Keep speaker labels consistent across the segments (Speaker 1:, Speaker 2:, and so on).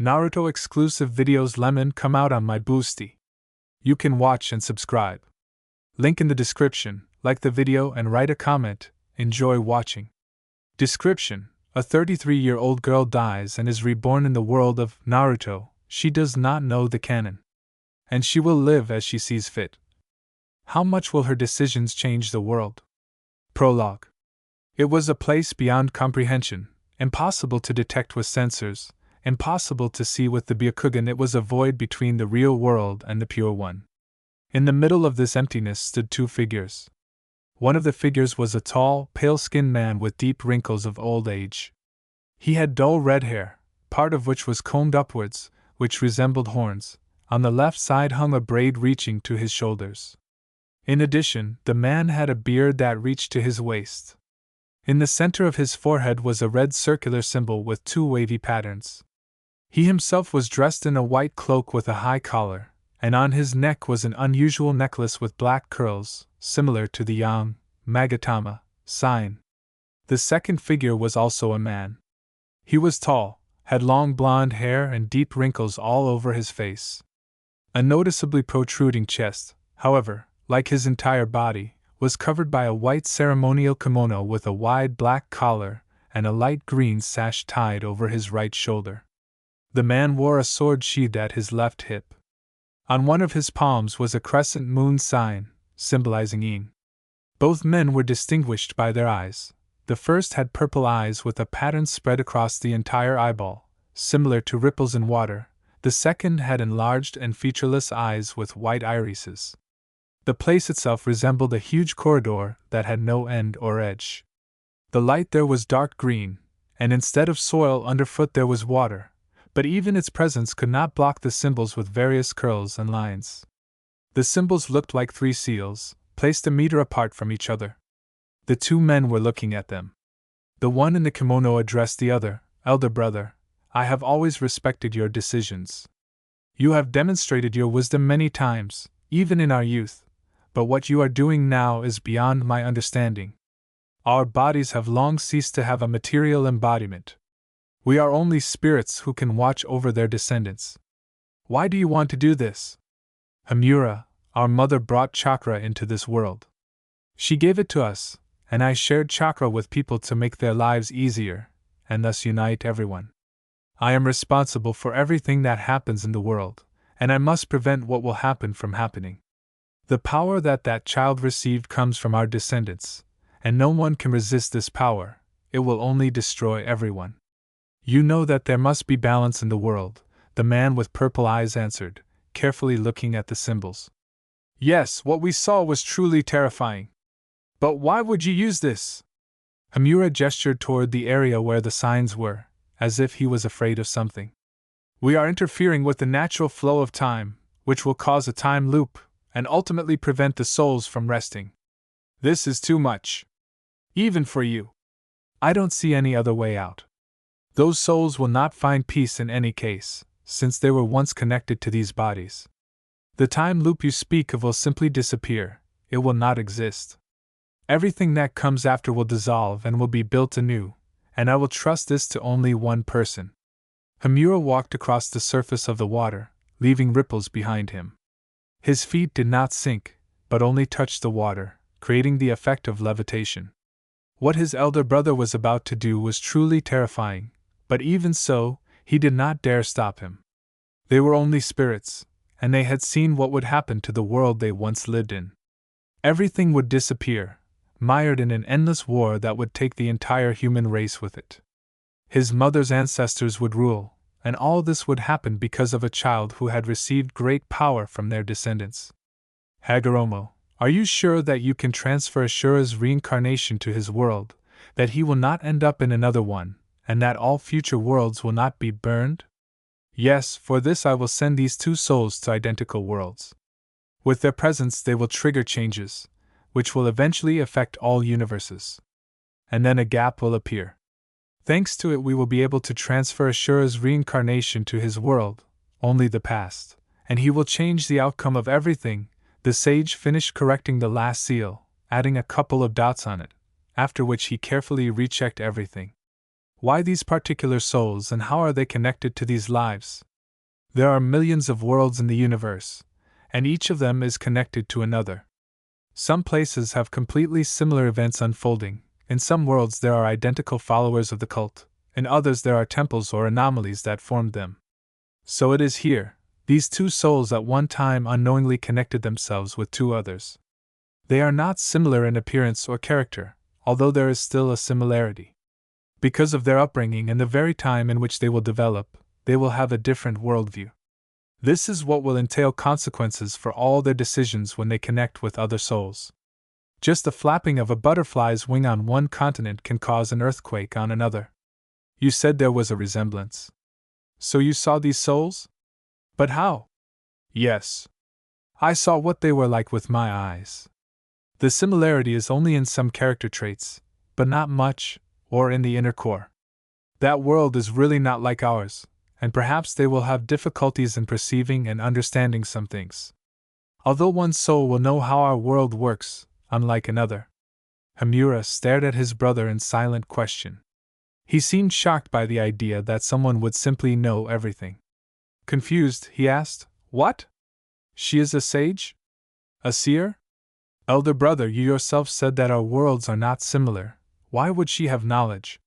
Speaker 1: Naruto exclusive videos Lemon come out on my Boosty. You can watch and subscribe. Link in the description, like the video and write a comment, enjoy watching. Description: a 33-year-old girl dies and is reborn in the world of Naruto. She does not know the canon. And she will live as she sees fit. How much will her decisions change the world? Prologue. It was a place beyond comprehension, impossible to detect with sensors, impossible to see with the Byakugan. It was a void between the real world and the pure one. In the middle of this emptiness stood two figures. One of the figures was a tall, pale-skinned man with deep wrinkles of old age. He had dull red hair, part of which was combed upwards, which resembled horns. On the left side hung a braid reaching to his shoulders. In addition, the man had a beard that reached to his waist. In the center of his forehead was a red circular symbol with two wavy patterns. He himself was dressed in a white cloak with a high collar, and on his neck was an unusual necklace with black curls, similar to the Yang Magatama sign. The second figure was also a man. He was tall, had long blonde hair and deep wrinkles all over his face. A noticeably protruding chest, however, like his entire body, was covered by a white ceremonial kimono with a wide black collar and a light green sash tied over his right shoulder. The man wore a sword sheathed at his left hip. On one of his palms was a crescent moon sign, symbolizing yin. Both men were distinguished by their eyes. The first had purple eyes with a pattern spread across the entire eyeball, similar to ripples in water. The second had enlarged and featureless eyes with white irises. The place itself resembled a huge corridor that had no end or edge. The light there was dark green, and instead of soil underfoot there was water, but even its presence could not block the symbols with various curls and lines. The symbols looked like three seals, placed a meter apart from each other. The two men were looking at them. The one in the kimono addressed the other. "Elder brother, I have always respected your decisions. You have demonstrated your wisdom many times, even in our youth, but what you are doing now is beyond my understanding. Our bodies have long ceased to have a material embodiment. We are only spirits who can watch over their descendants. Why do you want to do this? Hamura, our mother, brought chakra into this world. She gave it to us, and I shared chakra with people to make their lives easier, and thus unite everyone. I am responsible for everything that happens in the world, and I must prevent what will happen from happening. The power that child received comes from our descendants, and no one can resist this power. It will only destroy everyone. You know that there must be balance in the world," the man with purple eyes answered, carefully looking at the symbols. "Yes, what we saw was truly terrifying. But why would you use this?" Hamura gestured toward the area where the signs were, as if he was afraid of something. "We are interfering with the natural flow of time, which will cause a time loop, and ultimately prevent the souls from resting. This is too much. Even for you. I don't see any other way out. Those souls will not find peace in any case, since they were once connected to these bodies. The time loop you speak of will simply disappear, it will not exist. Everything that comes after will dissolve and will be built anew, and I will trust this to only one person." Hamura walked across the surface of the water, leaving ripples behind him. His feet did not sink, but only touched the water, creating the effect of levitation. What his elder brother was about to do was truly terrifying, but even so, he did not dare stop him. They were only spirits, and they had seen what would happen to the world they once lived in. Everything would disappear, mired in an endless war that would take the entire human race with it. His mother's ancestors would rule, and all this would happen because of a child who had received great power from their descendants. Hagoromo, are you sure that you can transfer Ashura's reincarnation to his world, that he will not end up in another one, and that all future worlds will not be burned? Yes, for this I will send these two souls to identical worlds. With their presence they will trigger changes, which will eventually affect all universes. And then a gap will appear. Thanks to it we will be able to transfer Ashura's reincarnation to his world, only the past, and he will change the outcome of everything. The sage finished correcting the last seal, adding a couple of dots on it, after which he carefully rechecked everything. Why these particular souls and how are they connected to these lives? There are millions of worlds in the universe, and each of them is connected to another. Some places have completely similar events unfolding. In some worlds there are identical followers of the cult, in others there are temples or anomalies that formed them. So it is here, these two souls at one time unknowingly connected themselves with two others. They are not similar in appearance or character, although there is still a similarity. Because of their upbringing and the very time in which they will develop, they will have a different worldview. This is what will entail consequences for all their decisions when they connect with other souls. Just the flapping of a butterfly's wing on one continent can cause an earthquake on another. You said there was a resemblance. So you saw these souls? But how? Yes. I saw what they were like with my eyes. The similarity is only in some character traits, but not much, or in the inner core. That world is really not like ours, and perhaps they will have difficulties in perceiving and understanding some things. Although one soul will know how our world works, unlike another. Hamura stared at his brother in silent question. He seemed shocked by the idea that someone would simply know everything. Confused, he asked, "What? She is a sage? A seer? Elder brother, you yourself said that our worlds are not similar. Why would she have knowledge?"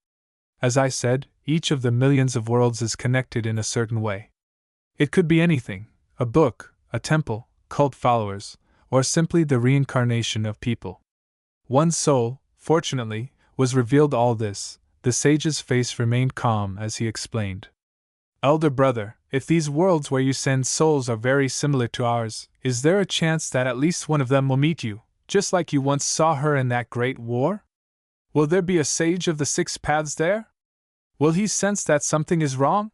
Speaker 1: As I said, each of the millions of worlds is connected in a certain way. It could be anything: a book, a temple, cult followers, or simply the reincarnation of people. One soul, fortunately, was revealed all this. The sage's face remained calm as he explained. Elder brother, if these worlds where you send souls are very similar to ours, is there a chance that at least one of them will meet you, just like you once saw her in that great war? Will there be a sage of the six paths there? Will he sense that something is wrong?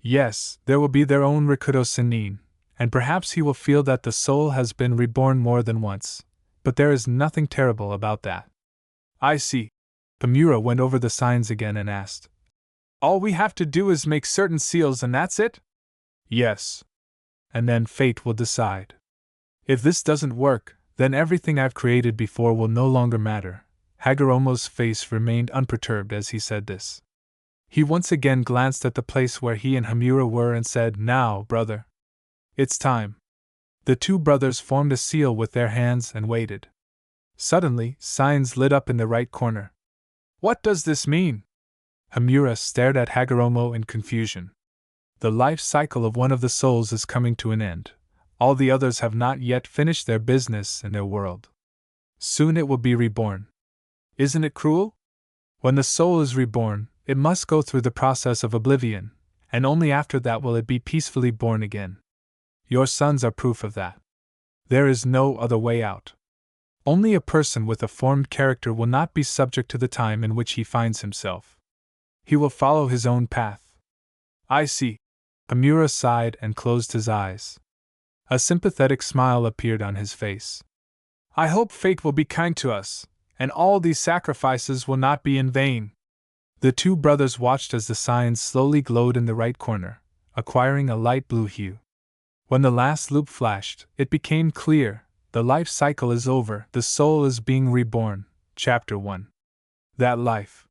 Speaker 1: Yes, there will be their own Rikudo Sennin, and perhaps he will feel that the soul has been reborn more than once, but there is nothing terrible about that. I see. Hamura went over the signs again and asked, "All we have to do is make certain seals and that's it?" "Yes. And then fate will decide. If this doesn't work, then everything I've created before will no longer matter." Hagoromo's face remained unperturbed as he said this. He once again glanced at the place where he and Hamura were and said, "Now, brother. It's time." The two brothers formed a seal with their hands and waited. Suddenly, signs lit up in the right corner. "What does this mean?" Hamura stared at Hagoromo in confusion. "The life cycle of one of the souls is coming to an end. All the others have not yet finished their business in their world. Soon it will be reborn. Isn't it cruel? When the soul is reborn, it must go through the process of oblivion, and only after that will it be peacefully born again. Your sons are proof of that. There is no other way out. Only a person with a formed character will not be subject to the time in which he finds himself. He will follow his own path." "I see." Hamura sighed and closed his eyes. A sympathetic smile appeared on his face. "I hope fate will be kind to us, and all these sacrifices will not be in vain." The two brothers watched as the signs slowly glowed in the right corner, acquiring a light blue hue. When the last loop flashed, it became clear: the life cycle is over, the soul is being reborn. Chapter 1. That life.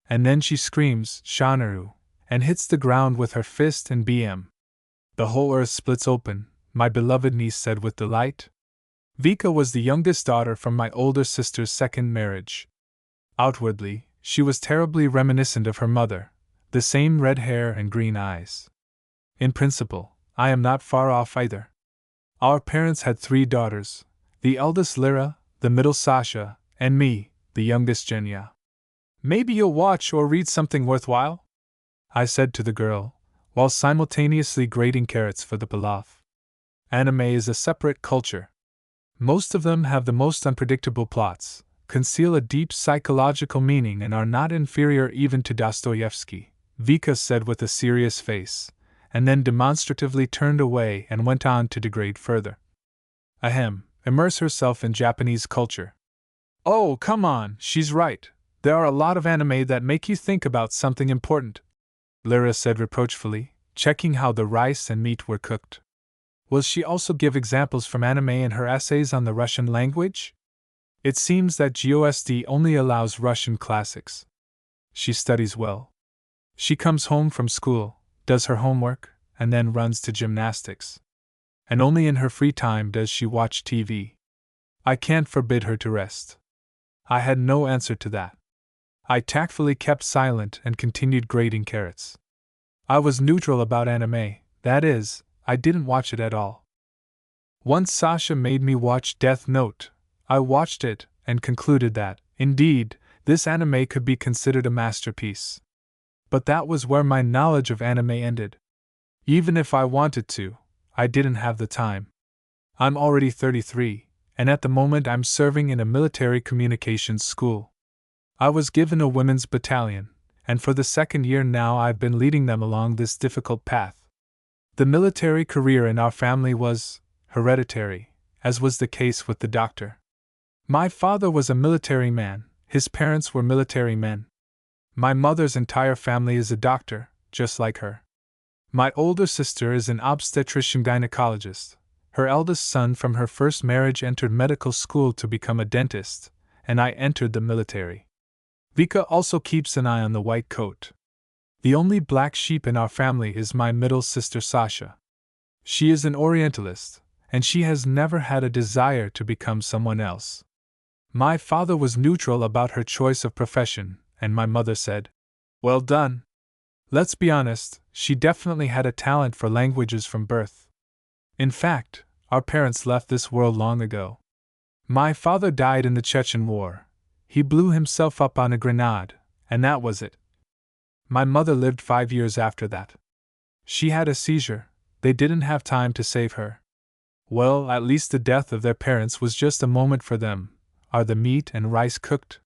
Speaker 1: And then she screams, "Shanaru," and hits the ground with her fist and BM. The whole earth splits open, my beloved niece said with delight. Vika was the youngest daughter from my older sister's second marriage. Outwardly, she was terribly reminiscent of her mother, the same red hair and green eyes. In principle, I am not far off either. Our parents had 3 daughters, the eldest Lyra, the middle Sasha, and me, the youngest Genya. "Maybe you'll watch or read something worthwhile?" I said to the girl, while simultaneously grating carrots for the pilaf. Anime is a separate culture. Most of them have the most unpredictable plots, conceal a deep psychological meaning, and are not inferior even to Dostoevsky, Vika said with a serious face, and then demonstratively turned away and went on to degrade further. Ahem, immerse herself in Japanese culture. "Oh, come on, she's right. There are a lot of anime that make you think about something important," Lyra said reproachfully, checking how the rice and meat were cooked. Will she also give examples from anime in her essays on the Russian language? It seems that GOSD only allows Russian classics. She studies well. She comes home from school, does her homework, and then runs to gymnastics. And only in her free time does she watch TV. I can't forbid her to rest. I had no answer to that. I tactfully kept silent and continued grating carrots. I was neutral about anime, that is, I didn't watch it at all. Once Sasha made me watch Death Note. I watched it and concluded that, indeed, this anime could be considered a masterpiece. But that was where my knowledge of anime ended. Even if I wanted to, I didn't have the time. I'm already 33, and at the moment I'm serving in a military communications school. I was given a women's battalion, and for the second year now I've been leading them along this difficult path. The military career in our family was hereditary, as was the case with the doctor. My father was a military man, his parents were military men. My mother's entire family is a doctor, just like her. My older sister is an obstetrician-gynecologist. Her eldest son from her first marriage entered medical school to become a dentist, and I entered the military. Vika also keeps an eye on the white coat. The only black sheep in our family is my middle sister Sasha. She is an Orientalist, and she has never had a desire to become someone else. My father was neutral about her choice of profession, and my mother said, "Well done." Let's be honest, she definitely had a talent for languages from birth. In fact, our parents left this world long ago. My father died in the Chechen War. He blew himself up on a grenade, and that was it. My mother lived 5 years after that. She had a seizure. They didn't have time to save her. Well, at least the death of their parents was just a moment for them. Are the meat and rice cooked?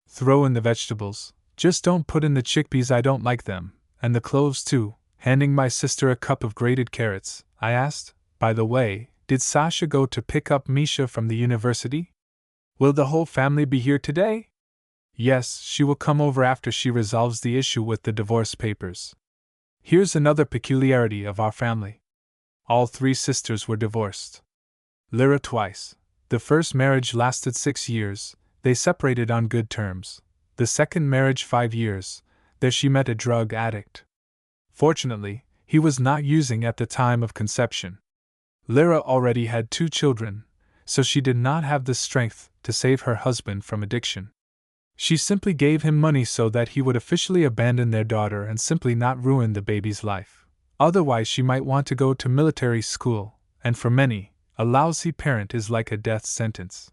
Speaker 1: Throw in the vegetables. Just don't put in the chickpeas, I don't like them. And the cloves too. Handing my sister a cup of grated carrots, I asked, "By the way, did Sasha go to pick up Misha from the university? Will the whole family be here today?" "Yes, she will come over after she resolves the issue with the divorce papers." Here's another peculiarity of our family. All 3 sisters were divorced. Lyra twice. The first marriage lasted 6 years, they separated on good terms. The second marriage 5 years, there she met a drug addict. Fortunately, he was not using at the time of conception. Lyra already had 2 children, so she did not have the strength to save her husband from addiction. She simply gave him money so that he would officially abandon their daughter and simply not ruin the baby's life. Otherwise she might want to go to military school, and for many, a lousy parent is like a death sentence.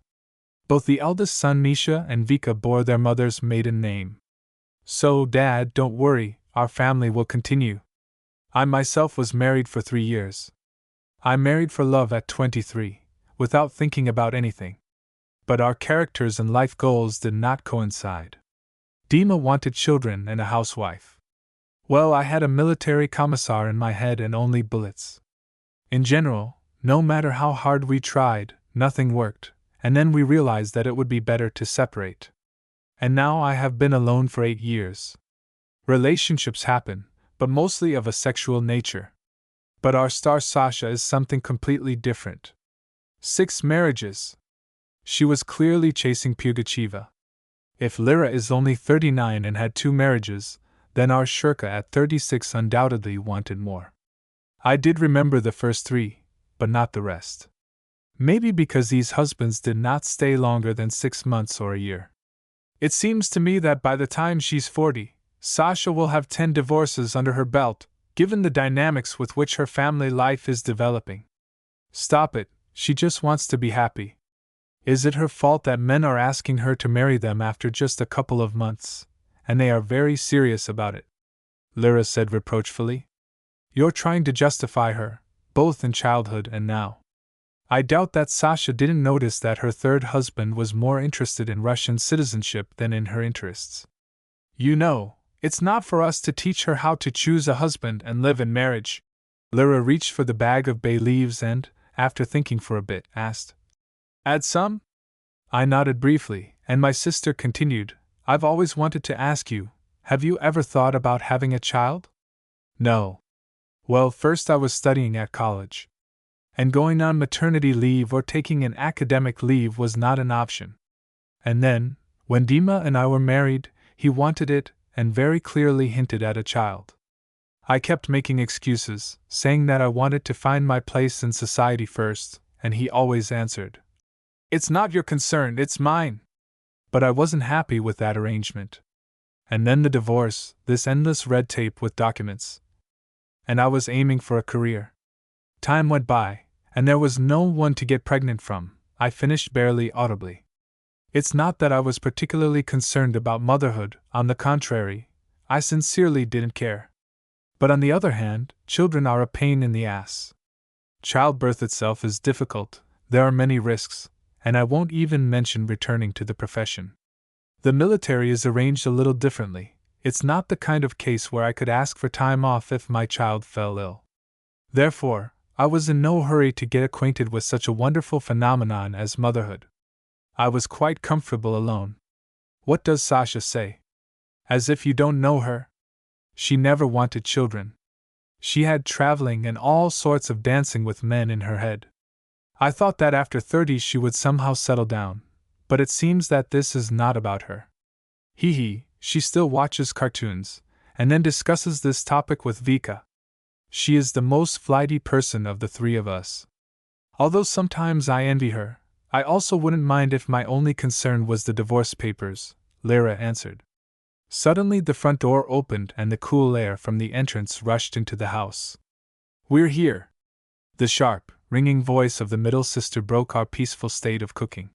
Speaker 1: Both the eldest son Misha and Vika bore their mother's maiden name. So, Dad, don't worry, our family will continue. I myself was married for 3 years. I married for love at 23, without thinking about anything. But our characters and life goals did not coincide. Dima wanted children and a housewife. Well, I had a military commissar in my head and only bullets. In general, no matter how hard we tried, nothing worked, and then we realized that it would be better to separate. And now I have been alone for 8 years. Relationships happen, but mostly of a sexual nature. But our star Sasha is something completely different. 6 marriages. She was clearly chasing Pugachiva. If Lyra is only 39 and had 2 marriages, then our Shurka at 36 undoubtedly wanted more. I did remember the first 3, but not the rest. Maybe because these husbands did not stay longer than 6 months or a year. It seems to me that by the time she's 40, Sasha will have 10 divorces under her belt, given the dynamics with which her family life is developing. Stop it, she just wants to be happy. Is it her fault that men are asking her to marry them after just a couple of months, and they are very serious about it? Lyra said reproachfully. You're trying to justify her, both in childhood and now. I doubt that Sasha didn't notice that her 3rd husband was more interested in Russian citizenship than in her interests. You know, it's not for us to teach her how to choose a husband and live in marriage. Lyra reached for the bag of bay leaves and, after thinking for a bit, asked, "Add some?" I nodded briefly, and my sister continued, "I've always wanted to ask you, have you ever thought about having a child?" No. Well, first I was studying at college. And going on maternity leave or taking an academic leave was not an option. And then, when Dima and I were married, he wanted it, and very clearly hinted at a child. I kept making excuses, saying that I wanted to find my place in society first, and he always answered, "It's not your concern, it's mine." But I wasn't happy with that arrangement. And then the divorce, this endless red tape with documents. And I was aiming for a career. Time went by, and there was no one to get pregnant from. I finished barely audibly. It's not that I was particularly concerned about motherhood, on the contrary, I sincerely didn't care. But on the other hand, children are a pain in the ass. Childbirth itself is difficult, there are many risks, and I won't even mention returning to the profession. The military is arranged a little differently. It's not the kind of case where I could ask for time off if my child fell ill. Therefore, I was in no hurry to get acquainted with such a wonderful phenomenon as motherhood. I was quite comfortable alone. What does Sasha say? As if you don't know her? She never wanted children. She had traveling and all sorts of dancing with men in her head. I thought that after 30 she would somehow settle down, but it seems that this is not about her. She still watches cartoons, and then discusses this topic with Vika. She is the most flighty person of the three of us. Although sometimes I envy her, I also wouldn't mind if my only concern was the divorce papers, Lyra answered. Suddenly the front door opened and the cool air from the entrance rushed into the house. "We're here." The sharp, ringing voice of the middle sister broke our peaceful state of cooking.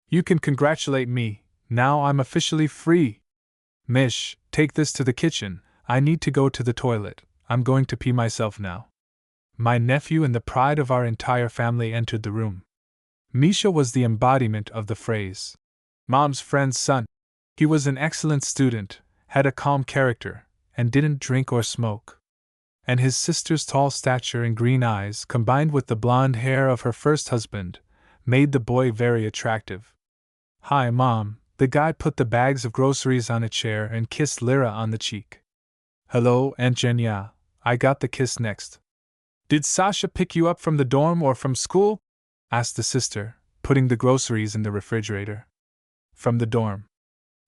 Speaker 1: "You can congratulate me, now I'm officially free. Mish, take this to the kitchen, I need to go to the toilet, I'm going to pee myself now." My nephew and the pride of our entire family entered the room. Misha was the embodiment of the phrase, "Mom's friend's son." He was an excellent student, had a calm character, and didn't drink or smoke. And his sister's tall stature and green eyes, combined with the blonde hair of her first husband, made the boy very attractive. "Hi, Mom." The guy put the bags of groceries on a chair and kissed Lyra on the cheek. "Hello, Aunt Genya." I got the kiss next. "Did Sasha pick you up from the dorm or from school?" asked the sister, putting the groceries in the refrigerator. "From the dorm.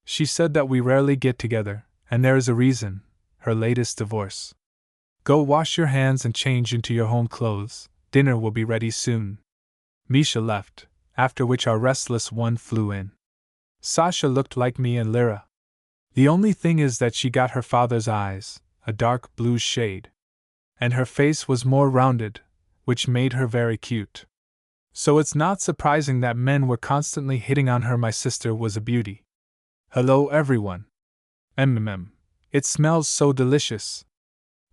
Speaker 1: She said that we rarely get together, and there is a reason, her latest divorce. Go wash your hands and change into your home clothes, dinner will be ready soon." Misha left, after which our restless one flew in. Sasha looked like me and Lyra. The only thing is that she got her father's eyes, a dark blue shade. And her face was more rounded, which made her very cute. So it's not surprising that men were constantly hitting on her. My sister was a beauty. "Hello everyone. It smells so delicious.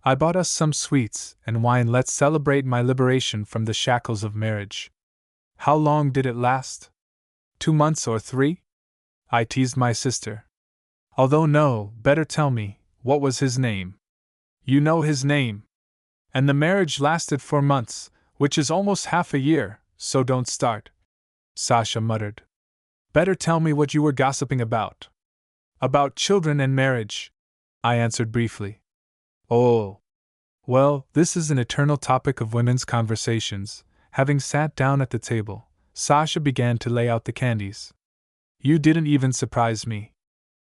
Speaker 1: I bought us some sweets and wine. Let's celebrate my liberation from the shackles of marriage." "How long did it last? 2 months or 3? I teased my sister. "Although no, better tell me, what was his name?" "You know his name. And the marriage lasted 4 months, which is almost half a year, so don't start," Sasha muttered. "Better tell me what you were gossiping about." "About children and marriage," I answered briefly. "Oh. Well, this is an eternal topic of women's conversations." Having sat down at the table, Sasha began to lay out the candies. "You didn't even surprise me.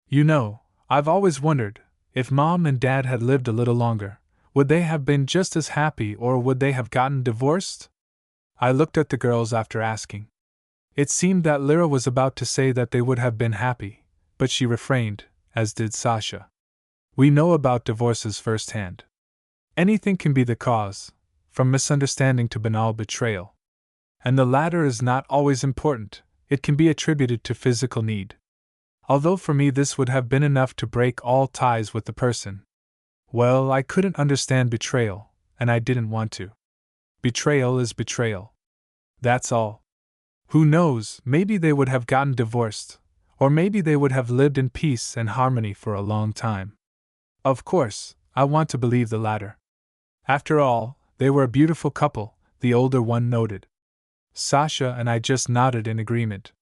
Speaker 1: You know, I've always wondered, if Mom and Dad had lived a little longer, would they have been just as happy or would they have gotten divorced?" I looked at the girls after asking. It seemed that Lyra was about to say that they would have been happy, but she refrained, as did Sasha. We know about divorces firsthand. Anything can be the cause, from misunderstanding to banal betrayal. And the latter is not always important, it can be attributed to physical need. Although for me this would have been enough to break all ties with the person. Well, I couldn't understand betrayal, and I didn't want to. Betrayal is betrayal. That's all. Who knows, maybe they would have gotten divorced, or maybe they would have lived in peace and harmony for a long time. Of course, I want to believe the latter. After all, they were a beautiful couple, the older one noted. Sasha and I just nodded in agreement.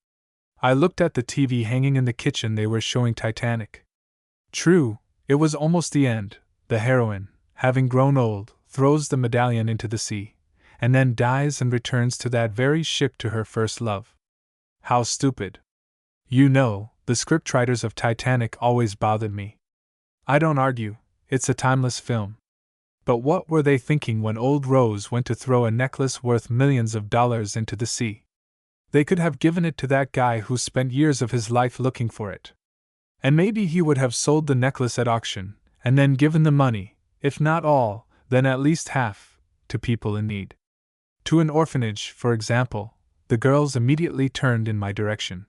Speaker 1: I looked at the TV hanging in the kitchen. They were showing Titanic. True, it was almost the end. The heroine, having grown old, throws the medallion into the sea, and then dies and returns to that very ship to her first love. How stupid. You know, the scriptwriters of Titanic always bothered me. I don't argue, it's a timeless film. But what were they thinking when old Rose went to throw a necklace worth millions of dollars into the sea? They could have given it to that guy who spent years of his life looking for it. And maybe he would have sold the necklace at auction, and then given the money, if not all, then at least half, to people in need. To an orphanage, for example. The girls immediately turned in my direction.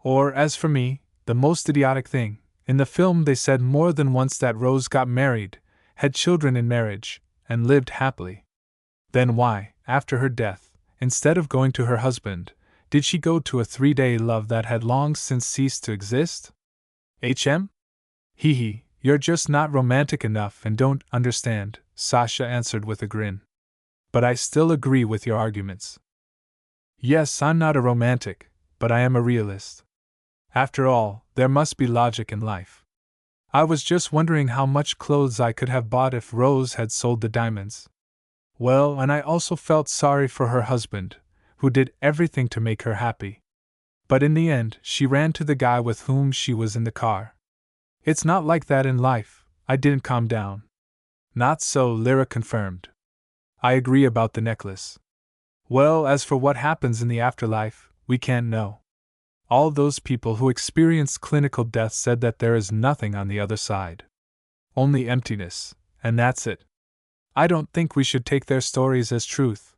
Speaker 1: Or, as for me, the most idiotic thing, in the film they said more than once that Rose got married, had children in marriage, and lived happily. Then why, after her death, instead of going to her husband, did she go to a 3-day love that had long since ceased to exist? Hee, you're just not romantic enough and don't understand, Sasha answered with a grin. But I still agree with your arguments. Yes, I'm not a romantic, but I am a realist. After all, there must be logic in life. I was just wondering how much clothes I could have bought if Rose had sold the diamonds. Well, and I also felt sorry for her husband, who did everything to make her happy. But in the end, she ran to the guy with whom she was in the car. It's not like that in life, I didn't calm down. Not so, Lyra confirmed. I agree about the necklace. Well, as for what happens in the afterlife, we can't know. All those people who experienced clinical death said that there is nothing on the other side. Only emptiness, and that's it. I don't think we should take their stories as truth.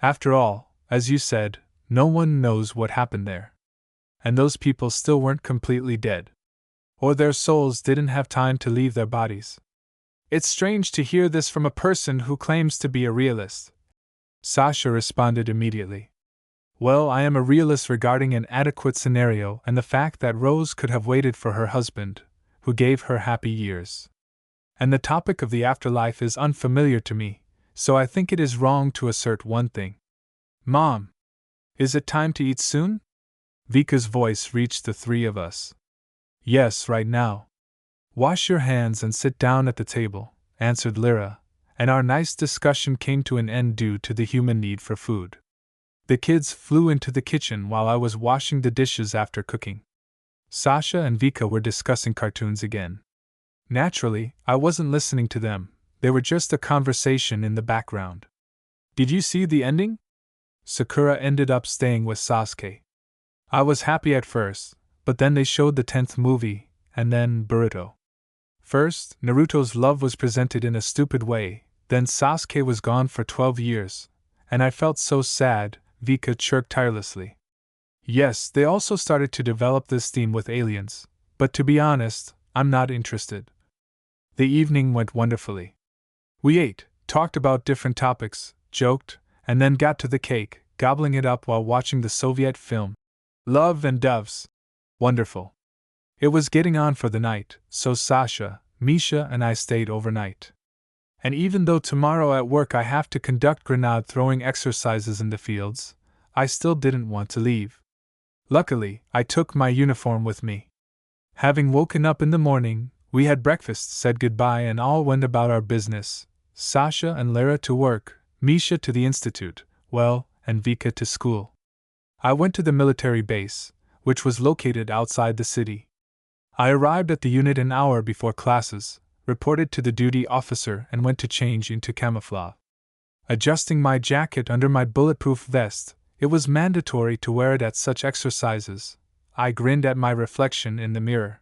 Speaker 1: After all, as you said, no one knows what happened there. And those people still weren't completely dead. Or their souls didn't have time to leave their bodies. It's strange to hear this from a person who claims to be a realist. Sasha responded immediately. Well, I am a realist regarding an adequate scenario and the fact that Rose could have waited for her husband, who gave her happy years. And the topic of the afterlife is unfamiliar to me, so I think it is wrong to assert one thing. Mom! Is it time to eat soon? Vika's voice reached the three of us. Yes, right now. Wash your hands and sit down at the table, answered Lyra, and our nice discussion came to an end due to the human need for food. The kids flew into the kitchen while I was washing the dishes after cooking. Sasha and Vika were discussing cartoons again. Naturally, I wasn't listening to them, they were just a conversation in the background. Did you see the ending? Sakura ended up staying with Sasuke. I was happy at first, but then they showed the 10th movie, and then Boruto. First, Naruto's love was presented in a stupid way, then Sasuke was gone for 12 years, and I felt so sad, Vika chirped tirelessly. Yes, they also started to develop this theme with aliens, but to be honest, I'm not interested. The evening went wonderfully. We ate, talked about different topics, joked, and then got to the cake, gobbling it up while watching the Soviet film. Love and Doves. Wonderful. It was getting on for the night, so Sasha, Misha, and I stayed overnight. And even though tomorrow at work I have to conduct grenade throwing exercises in the fields, I still didn't want to leave. Luckily, I took my uniform with me. Having woken up in the morning, we had breakfast, said goodbye, and all went about our business. Sasha and Lyra to work, Misha to the institute, and Vika to school. I went to the military base, which was located outside the city. I arrived at the unit an hour before classes, reported to the duty officer, and went to change into camouflage. Adjusting my jacket under my bulletproof vest, it was mandatory to wear it at such exercises. I grinned at my reflection in the mirror.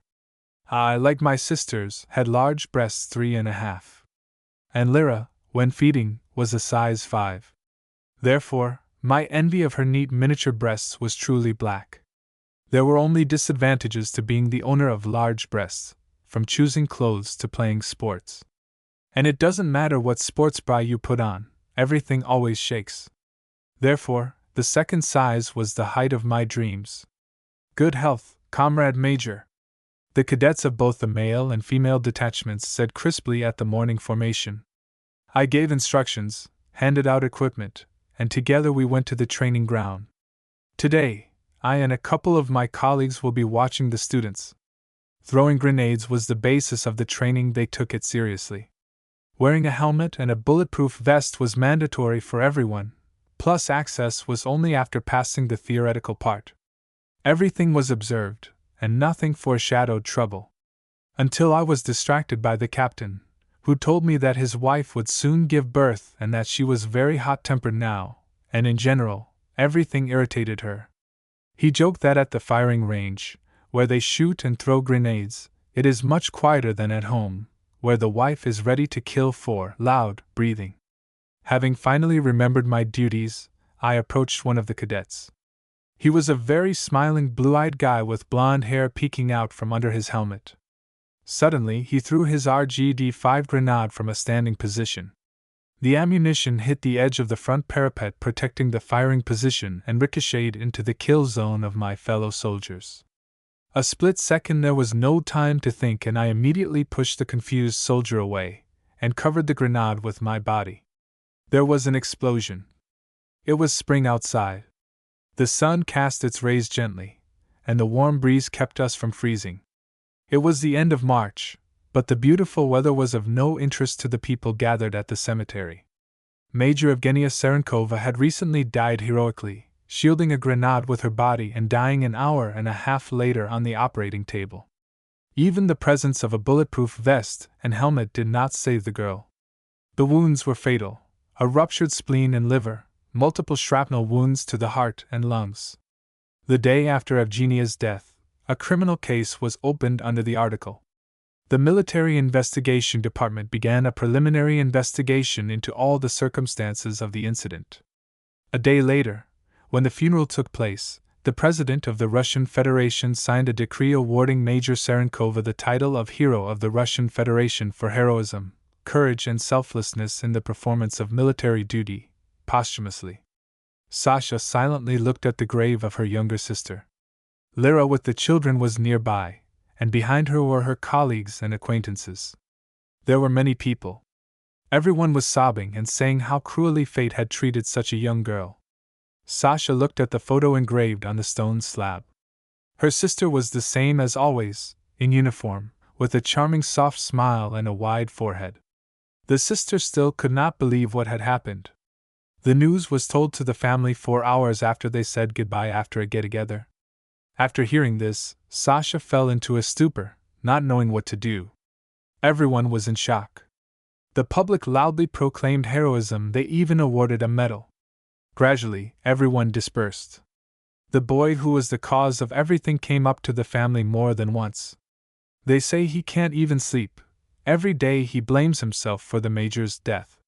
Speaker 1: I, like my sisters, had large breasts 3.5. And Lyra, when feeding, was a size 5. Therefore, my envy of her neat miniature breasts was truly black. There were only disadvantages to being the owner of large breasts, from choosing clothes to playing sports. And it doesn't matter what sports bra you put on, everything always shakes. Therefore, the second size was the height of my dreams. Good health, Comrade Major. The cadets of both the male and female detachments said crisply at the morning formation. I gave instructions, handed out equipment, and together we went to the training ground. Today, I and a couple of my colleagues will be watching the students. Throwing grenades was the basis of the training. They took it seriously. Wearing a helmet and a bulletproof vest was mandatory for everyone, plus access was only after passing the theoretical part. Everything was observed, and nothing foreshadowed trouble. until I was distracted by the captain, who told me that his wife would soon give birth and that she was very hot-tempered now, and in general, everything irritated her. He joked that at the firing range, where they shoot and throw grenades, it is much quieter than at home, where the wife is ready to kill for loud breathing. Having finally remembered my duties, I approached one of the cadets. He was a very smiling blue-eyed guy with blonde hair peeking out from under his helmet. Suddenly, he threw his RGD-5 grenade from a standing position. The ammunition hit the edge of the front parapet protecting the firing position and ricocheted into the kill zone of my fellow soldiers. A split second, there was no time to think, and I immediately pushed the confused soldier away and covered the grenade with my body. There was an explosion. It was spring outside. The sun cast its rays gently, and the warm breeze kept us from freezing. It was the end of March, but the beautiful weather was of no interest to the people gathered at the cemetery. Major Evgenia Serenkova had recently died heroically, shielding a grenade with her body and dying an hour and a half later on the operating table. Even the presence of a bulletproof vest and helmet did not save the girl. The wounds were fatal: a ruptured spleen and liver, multiple shrapnel wounds to the heart and lungs. The day after Evgenia's death, a criminal case was opened under the article. The Military Investigation Department began a preliminary investigation into all the circumstances of the incident. A day later, when the funeral took place, the President of the Russian Federation signed a decree awarding Major Serenkova the title of Hero of the Russian Federation for heroism, courage and selflessness in the performance of military duty, posthumously. Sasha silently looked at the grave of her younger sister. Lyra with the children was nearby, and behind her were her colleagues and acquaintances. There were many people. Everyone was sobbing and saying how cruelly fate had treated such a young girl. Sasha looked at the photo engraved on the stone slab. Her sister was the same as always, in uniform, with a charming soft smile and a wide forehead. The sister still could not believe what had happened. The news was told to the family 4 hours after they said goodbye after a get-together. After hearing this, Sasha fell into a stupor, not knowing what to do. Everyone was in shock. The public loudly proclaimed heroism, they even awarded a medal. Gradually, everyone dispersed. The boy who was the cause of everything came up to the family more than once. They say he can't even sleep. Every day he blames himself for the major's death.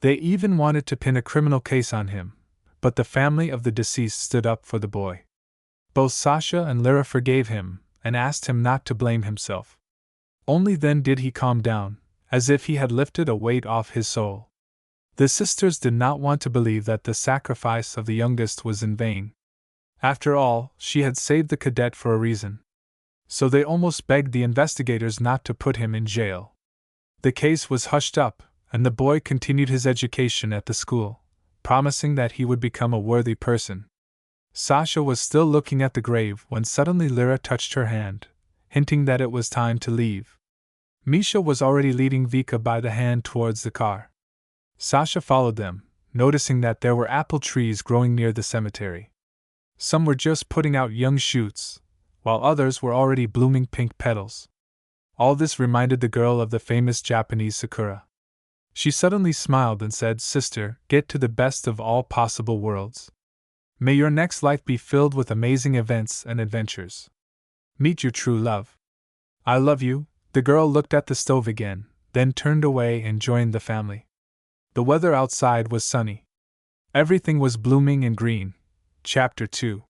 Speaker 1: They even wanted to pin a criminal case on him, but the family of the deceased stood up for the boy. Both Sasha and Lyra forgave him and asked him not to blame himself. Only then did he calm down, as if he had lifted a weight off his soul. The sisters did not want to believe that the sacrifice of the youngest was in vain. After all, she had saved the cadet for a reason. So they almost begged the investigators not to put him in jail. The case was hushed up, and the boy continued his education at the school, promising that he would become a worthy person. Sasha was still looking at the grave when suddenly Lyra touched her hand, hinting that it was time to leave. Misha was already leading Vika by the hand towards the car. Sasha followed them, noticing that there were apple trees growing near the cemetery. Some were just putting out young shoots, while others were already blooming pink petals. All this reminded the girl of the famous Japanese Sakura. She suddenly smiled and said, "Sister, get to the best of all possible worlds. May your next life be filled with amazing events and adventures. Meet your true love. I love you." The girl looked at the stove again, then turned away and joined the family. The weather outside was sunny. Everything was blooming and green. Chapter 2.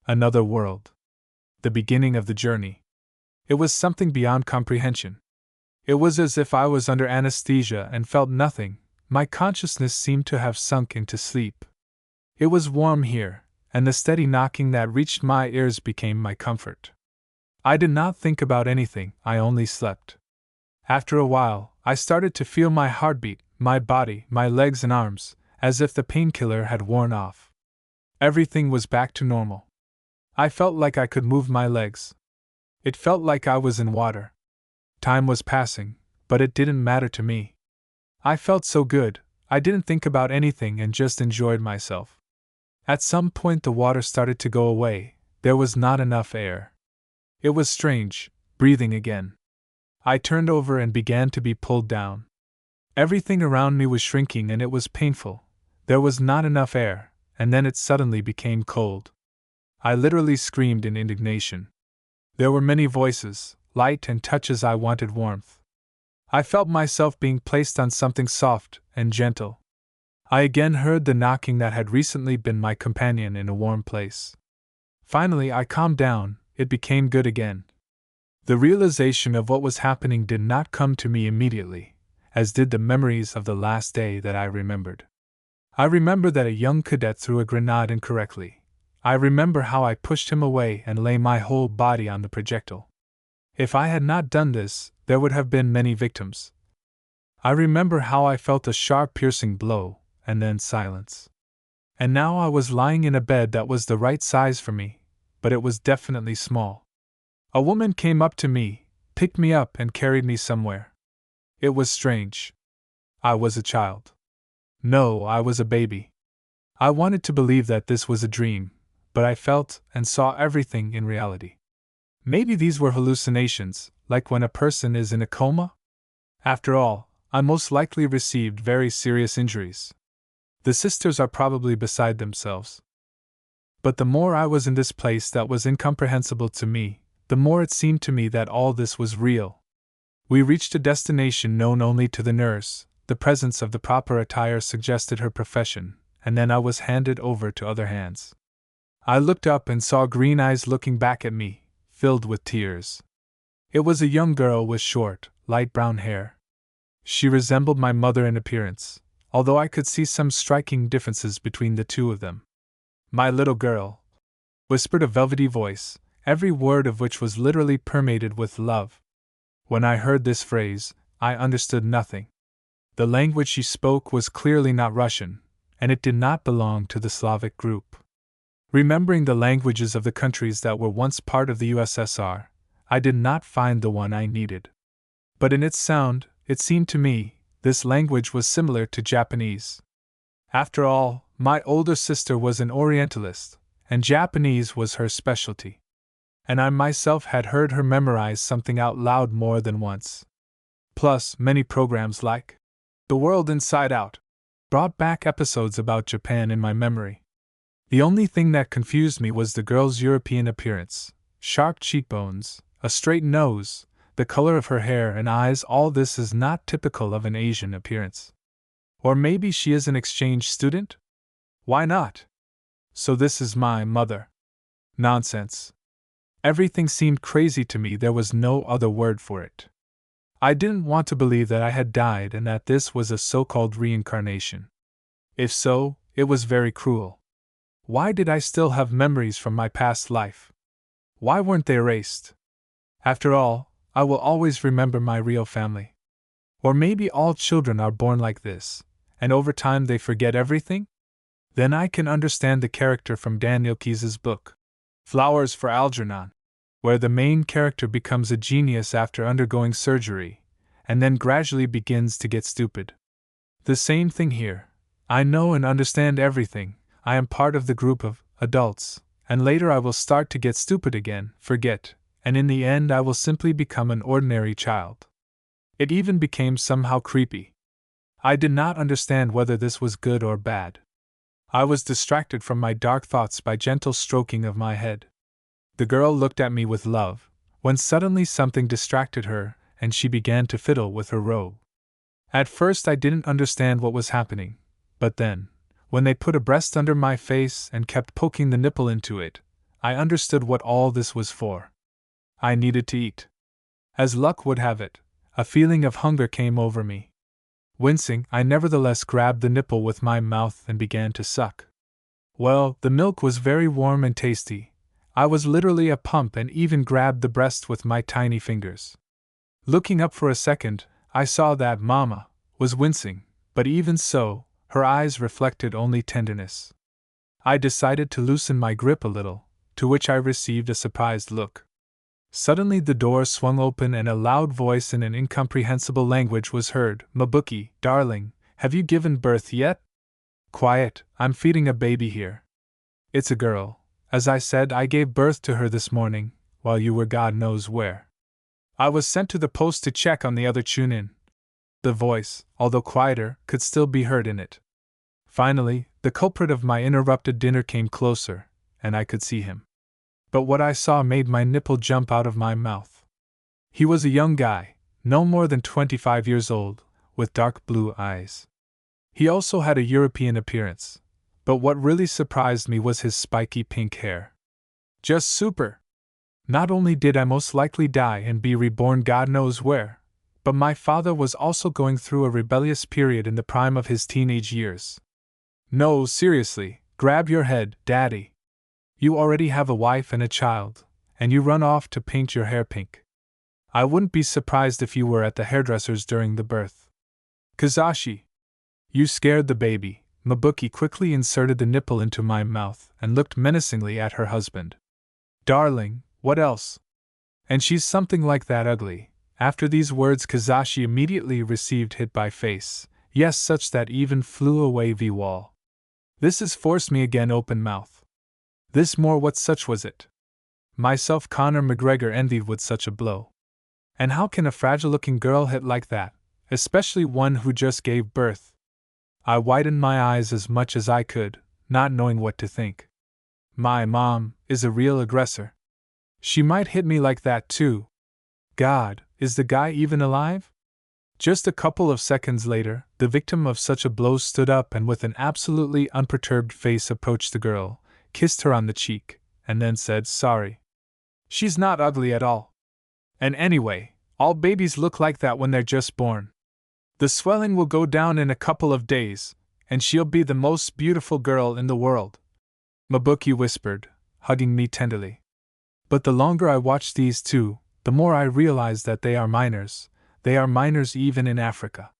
Speaker 1: Another World. The beginning of the journey. It was something beyond comprehension. It was as if I was under anesthesia and felt nothing. My consciousness seemed to have sunk into sleep. It was warm here, and the steady knocking that reached my ears became my comfort. I did not think about anything, I only slept. After a while, I started to feel my heartbeat, my body, my legs and arms, as if the painkiller had worn off. Everything was back to normal. I felt like I could move my legs. It felt like I was in water. Time was passing, but it didn't matter to me. I felt so good, I didn't think about anything and just enjoyed myself. At some point the water started to go away, there was not enough air. It was strange, breathing again. I turned over and began to be pulled down. Everything around me was shrinking and it was painful. There was not enough air, and then it suddenly became cold. I literally screamed in indignation. There were many voices, light and touches. I wanted warmth. I felt myself being placed on something soft and gentle. I again heard the knocking that had recently been my companion in a warm place. Finally, I calmed down. It became good again. The realization of what was happening did not come to me immediately, as did the memories of the last day that I remembered. I remember that a young cadet threw a grenade incorrectly. I remember how I pushed him away and lay my whole body on the projectile. If I had not done this, there would have been many victims. I remember how I felt a sharp piercing blow, and then silence. And now I was lying in a bed that was the right size for me, but it was definitely small. A woman came up to me, picked me up and carried me somewhere. It was strange. I was a child. No, I was a baby. I wanted to believe that this was a dream, but I felt and saw everything in reality. Maybe these were hallucinations, like when a person is in a coma? After all, I most likely received very serious injuries. The sisters are probably beside themselves. But the more I was in this place that was incomprehensible to me, the more it seemed to me that all this was real. We reached a destination known only to the nurse. The presence of the proper attire suggested her profession, and then I was handed over to other hands. I looked up and saw green eyes looking back at me, filled with tears. It was a young girl with short, light brown hair. She resembled my mother in appearance, although I could see some striking differences between the two of them. "My little girl," whispered a velvety voice, every word of which was literally permeated with love. When I heard this phrase, I understood nothing. The language she spoke was clearly not Russian, and it did not belong to the Slavic group. Remembering the languages of the countries that were once part of the USSR, I did not find the one I needed. But in its sound, it seemed to me, this language was similar to Japanese. After all, my older sister was an Orientalist, and Japanese was her specialty. And I myself had heard her memorize something out loud more than once. Plus, many programs like The World Inside Out brought back episodes about Japan in my memory. The only thing that confused me was the girl's European appearance: sharp cheekbones, a straight nose, the color of her hair and eyes. All this is not typical of an Asian appearance. Or maybe she is an exchange student? Why not? So this is my mother. Nonsense. Everything seemed crazy to me. There was no other word for it. I didn't want to believe that I had died and that this was a so-called reincarnation. If so, it was very cruel. Why did I still have memories from my past life? Why weren't they erased? After all, I will always remember my real family. Or maybe all children are born like this, and over time they forget everything? Then I can understand the character from Daniel Keyes's book, Flowers for Algernon, where the main character becomes a genius after undergoing surgery, and then gradually begins to get stupid. The same thing here. I know and understand everything. I am part of the group of adults, and later I will start to get stupid again, forget, and in the end I will simply become an ordinary child. It even became somehow creepy. I did not understand whether this was good or bad. I was distracted from my dark thoughts by gentle stroking of my head. The girl looked at me with love, when suddenly something distracted her, and she began to fiddle with her robe. At first I didn't understand what was happening, but then, when they put a breast under my face and kept poking the nipple into it, I understood what all this was for. I needed to eat. As luck would have it, a feeling of hunger came over me. Wincing, I nevertheless grabbed the nipple with my mouth and began to suck. Well, the milk was very warm and tasty. I was literally a pump and even grabbed the breast with my tiny fingers. Looking up for a second, I saw that Mama was wincing, but even so, her eyes reflected only tenderness. I decided to loosen my grip a little, to which I received a surprised look. Suddenly the door swung open and a loud voice in an incomprehensible language was heard. "Mabuki, darling, have you given birth yet?" "Quiet, I'm feeding a baby here. It's a girl. As I said, I gave birth to her this morning, while you were God knows where." I was sent to the post to check on the other tune-in. The voice, although quieter, could still be heard in it. Finally, the culprit of my interrupted dinner came closer, and I could see him. But what I saw made my nipple jump out of my mouth. He was a young guy, no more than 25 years old, with dark blue eyes. He also had a European appearance, but what really surprised me was his spiky pink hair. Just super! Not only did I most likely die and be reborn God knows where, but my father was also going through a rebellious period in the prime of his teenage years. No, seriously, grab your head, Daddy. You already have a wife and a child, and you run off to paint your hair pink. I wouldn't be surprised if you were at the hairdresser's during the birth. Kazashi! You scared the baby. Mabuki quickly inserted the nipple into my mouth and looked menacingly at her husband. Darling, what else? And she's something like that ugly. After these words, Kazashi immediately received hit by face, yes, such that even flew away the wall. This is forced me again open mouth. This more what such was it? Myself Conor McGregor envied with such a blow. And how can a fragile-looking girl hit like that, especially one who just gave birth? I widened my eyes as much as I could, not knowing what to think. My mom is a real aggressor. She might hit me like that too. God, is the guy even alive? Just a couple of seconds later, the victim of such a blow stood up and with an absolutely unperturbed face approached the girl, kissed her on the cheek, and then said sorry. She's not ugly at all. And anyway, all babies look like that when they're just born. The swelling will go down in a couple of days, and she'll be the most beautiful girl in the world. Mabuki whispered, hugging me tenderly. But the longer I watch these two, the more I realize that they are minors. They are minors even in Africa.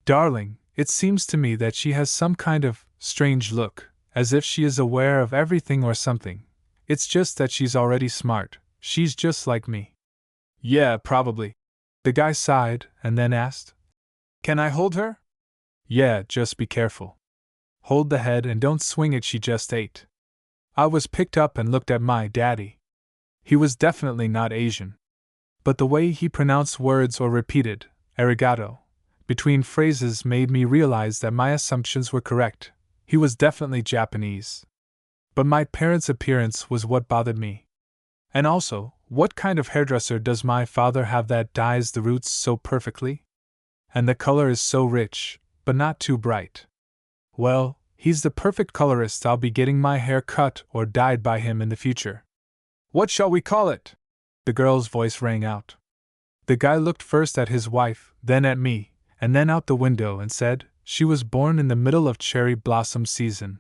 Speaker 1: Darling, it seems to me that she has some kind of strange look, as if she is aware of everything or something. It's just that she's already smart. She's just like me. Yeah, probably. The guy sighed and then asked, Can I hold her? Yeah, just be careful. Hold the head and don't swing it, she just ate. I was picked up and looked at my daddy. He was definitely not Asian. But the way he pronounced words or repeated, arigato, between phrases made me realize that my assumptions were correct. He was definitely Japanese. But my parents' appearance was what bothered me. And also, what kind of hairdresser does my father have that dyes the roots so perfectly? And the color is so rich, but not too bright. Well, he's the perfect colorist. I'll be getting my hair cut or dyed by him in the future. What shall we call it? The girl's voice rang out. The guy looked first at his wife, then at me, and then out the window and said, She was born in the middle of cherry blossom season.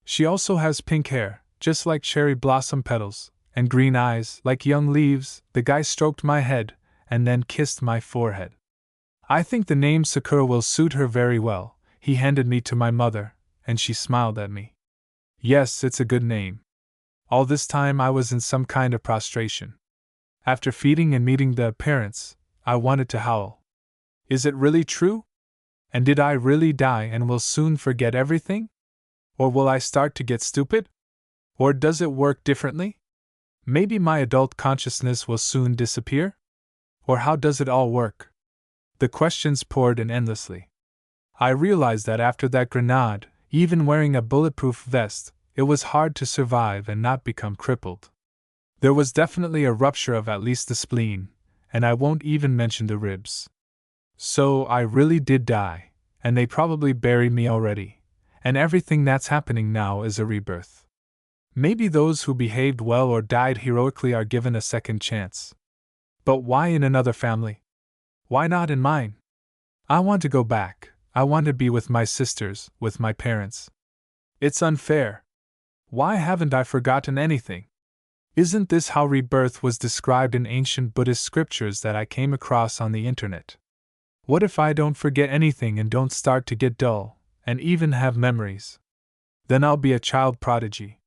Speaker 1: She also has pink hair, just like cherry blossom petals, and green eyes, like young leaves. The guy stroked my head, and then kissed my forehead. I think the name Sakura will suit her very well. He handed me to my mother, and she smiled at me. Yes, it's a good name. All this time I was in some kind of prostration. After feeding and meeting the parents, I wanted to howl. Is it really true? And did I really die and will soon forget everything? Or will I start to get stupid? Or does it work differently? Maybe my adult consciousness will soon disappear? Or how does it all work? The questions poured in endlessly. I realized that after that grenade, even wearing a bulletproof vest, it was hard to survive and not become crippled. There was definitely a rupture of at least the spleen, and I won't even mention the ribs. So I really did die, and they probably buried me already, and everything that's happening now is a rebirth. Maybe those who behaved well or died heroically are given a second chance. But why in another family? Why not in mine? I want to go back. I want to be with my sisters, with my parents. It's unfair. Why haven't I forgotten anything? Isn't this how rebirth was described in ancient Buddhist scriptures that I came across on the internet? What if I don't forget anything and don't start to get dull, and even have memories? Then I'll be a child prodigy.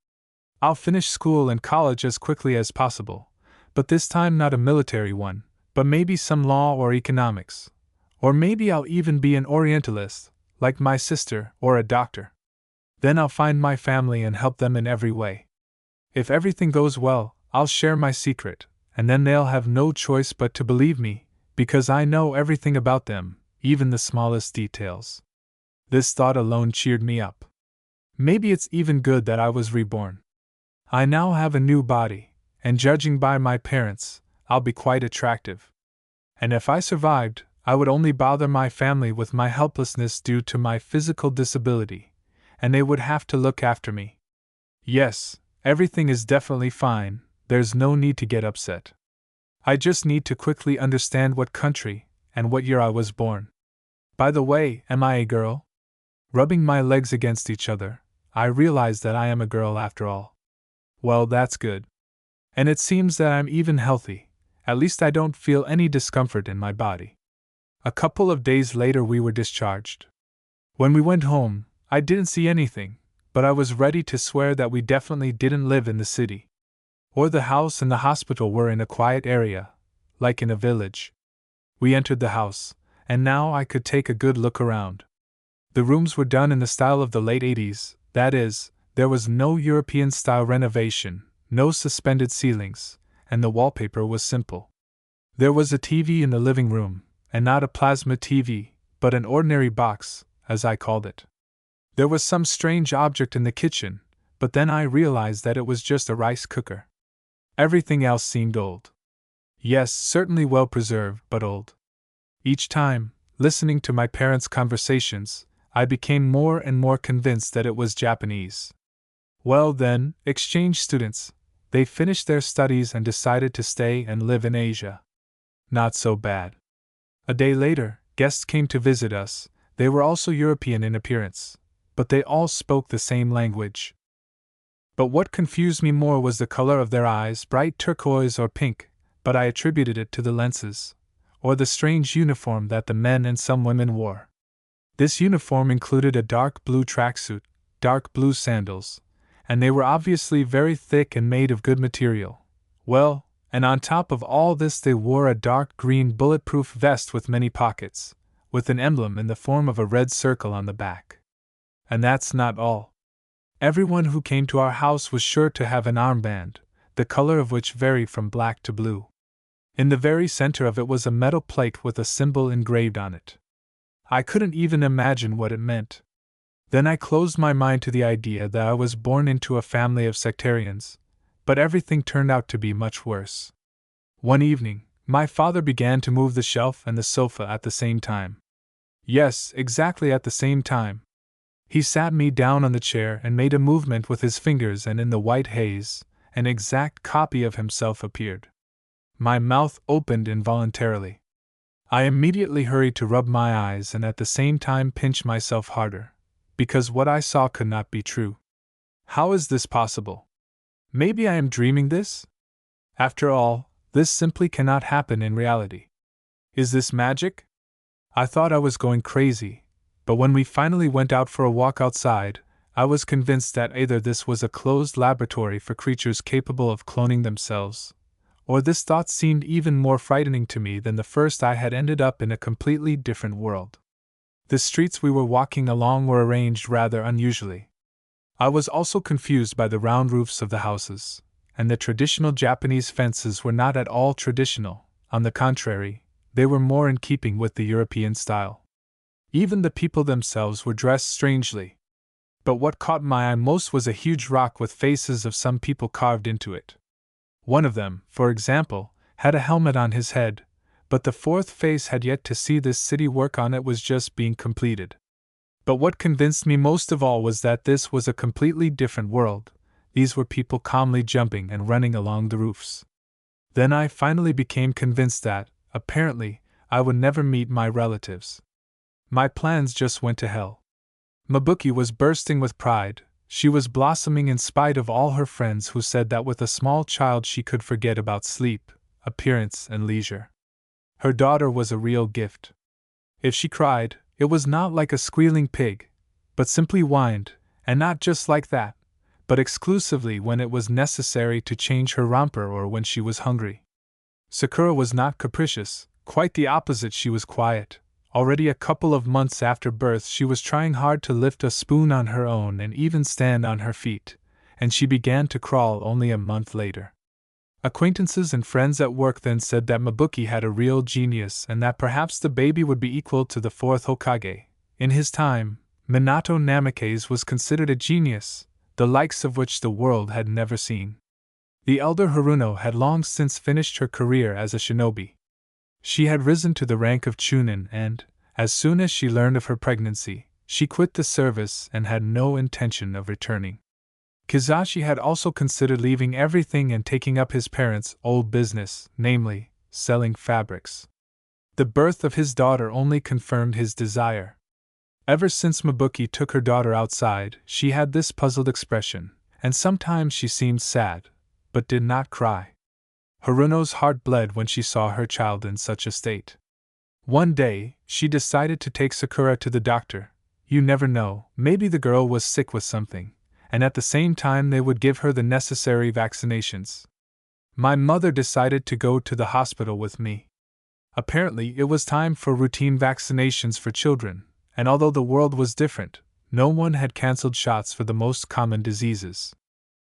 Speaker 1: I'll finish school and college as quickly as possible, but this time not a military one, but maybe some law or economics. Or maybe I'll even be an Orientalist, like my sister, or a doctor. Then I'll find my family and help them in every way. If everything goes well, I'll share my secret, and then they'll have no choice but to believe me, because I know everything about them, even the smallest details. This thought alone cheered me up. Maybe it's even good that I was reborn. I now have a new body, and judging by my parents, I'll be quite attractive. And if I survived, I would only bother my family with my helplessness due to my physical disability, and they would have to look after me. Yes, everything is definitely fine, there's no need to get upset. I just need to quickly understand what country and what year I was born. By the way, am I a girl? Rubbing my legs against each other, I realize that I am a girl after all. Well, that's good. And it seems that I'm even healthy, at least I don't feel any discomfort in my body. A couple of days later we were discharged. When we went home, I didn't see anything, but I was ready to swear that we definitely didn't live in the city. Or the house and the hospital were in a quiet area, like in a village. We entered the house, and now I could take a good look around. The rooms were done in the style of the late 80s, that is, there was no European-style renovation, no suspended ceilings, and the wallpaper was simple. There was a TV in the living room, and not a plasma TV, but an ordinary box, as I called it. There was some strange object in the kitchen, but then I realized that it was just a rice cooker. Everything else seemed old. Yes, certainly well preserved, but old. Each time, listening to my parents' conversations, I became more and more convinced that it was Japanese. Well then, exchange students, they finished their studies and decided to stay and live in Asia. Not so bad. A day later, guests came to visit us. They were also European in appearance, but they all spoke the same language. But what confused me more was the color of their eyes, bright turquoise or pink, but I attributed it to the lenses, or the strange uniform that the men and some women wore. This uniform included a dark blue tracksuit, dark blue sandals, and they were obviously very thick and made of good material. Well, and on top of all this they wore a dark green bulletproof vest with many pockets, with an emblem in the form of a red circle on the back. And that's not all. Everyone who came to our house was sure to have an armband, the color of which varied from black to blue. In the very center of it was a metal plate with a symbol engraved on it. I couldn't even imagine what it meant. Then I closed my mind to the idea that I was born into a family of sectarians, but everything turned out to be much worse. One evening, my father began to move the shelf and the sofa at the same time. Yes, exactly at the same time. He sat me down on the chair and made a movement with his fingers, and in the white haze, an exact copy of himself appeared. My mouth opened involuntarily. I immediately hurried to rub my eyes and at the same time pinch myself harder, because what I saw could not be true. How is this possible? Maybe I am dreaming this? After all, this simply cannot happen in reality. Is this magic? I thought I was going crazy, but when we finally went out for a walk outside, I was convinced that either this was a closed laboratory for creatures capable of cloning themselves, or this thought seemed even more frightening to me than the first. I had ended up in a completely different world. The streets we were walking along were arranged rather unusually. I was also confused by the round roofs of the houses, and the traditional Japanese fences were not at all traditional. On the contrary, they were more in keeping with the European style. Even the people themselves were dressed strangely. But what caught my eye most was a huge rock with faces of some people carved into it. One of them, for example, had a helmet on his head, but the fourth face had yet to see this city. Work on it was just being completed. But what convinced me most of all was that this was a completely different world. These were people calmly jumping and running along the roofs. Then I finally became convinced that, apparently, I would never meet my relatives. My plans just went to hell. Mabuki was bursting with pride. She was blossoming in spite of all her friends who said that with a small child she could forget about sleep, appearance, and leisure. Her daughter was a real gift. If she cried, it was not like a squealing pig, but simply whined, and not just like that, but exclusively when it was necessary to change her romper or when she was hungry. Sakura was not capricious, quite the opposite. She was quiet. Already a couple of months after birth she was trying hard to lift a spoon on her own and even stand on her feet, and she began to crawl only a month later. Acquaintances and friends at work then said that Mabuki had a real genius and that perhaps the baby would be equal to the fourth Hokage. In his time, Minato Namikaze was considered a genius, the likes of which the world had never seen. The elder Haruno had long since finished her career as a shinobi. She had risen to the rank of Chunin and, as soon as she learned of her pregnancy, she quit the service and had no intention of returning. Kizashi had also considered leaving everything and taking up his parents' old business, namely, selling fabrics. The birth of his daughter only confirmed his desire. Ever since Mabuki took her daughter outside, she had this puzzled expression, and sometimes she seemed sad, but did not cry. Haruno's heart bled when she saw her child in such a state. One day, she decided to take Sakura to the doctor. You never know, maybe the girl was sick with something, and at the same time they would give her the necessary vaccinations. My mother decided to go to the hospital with me. Apparently, it was time for routine vaccinations for children, and although the world was different, no one had cancelled shots for the most common diseases.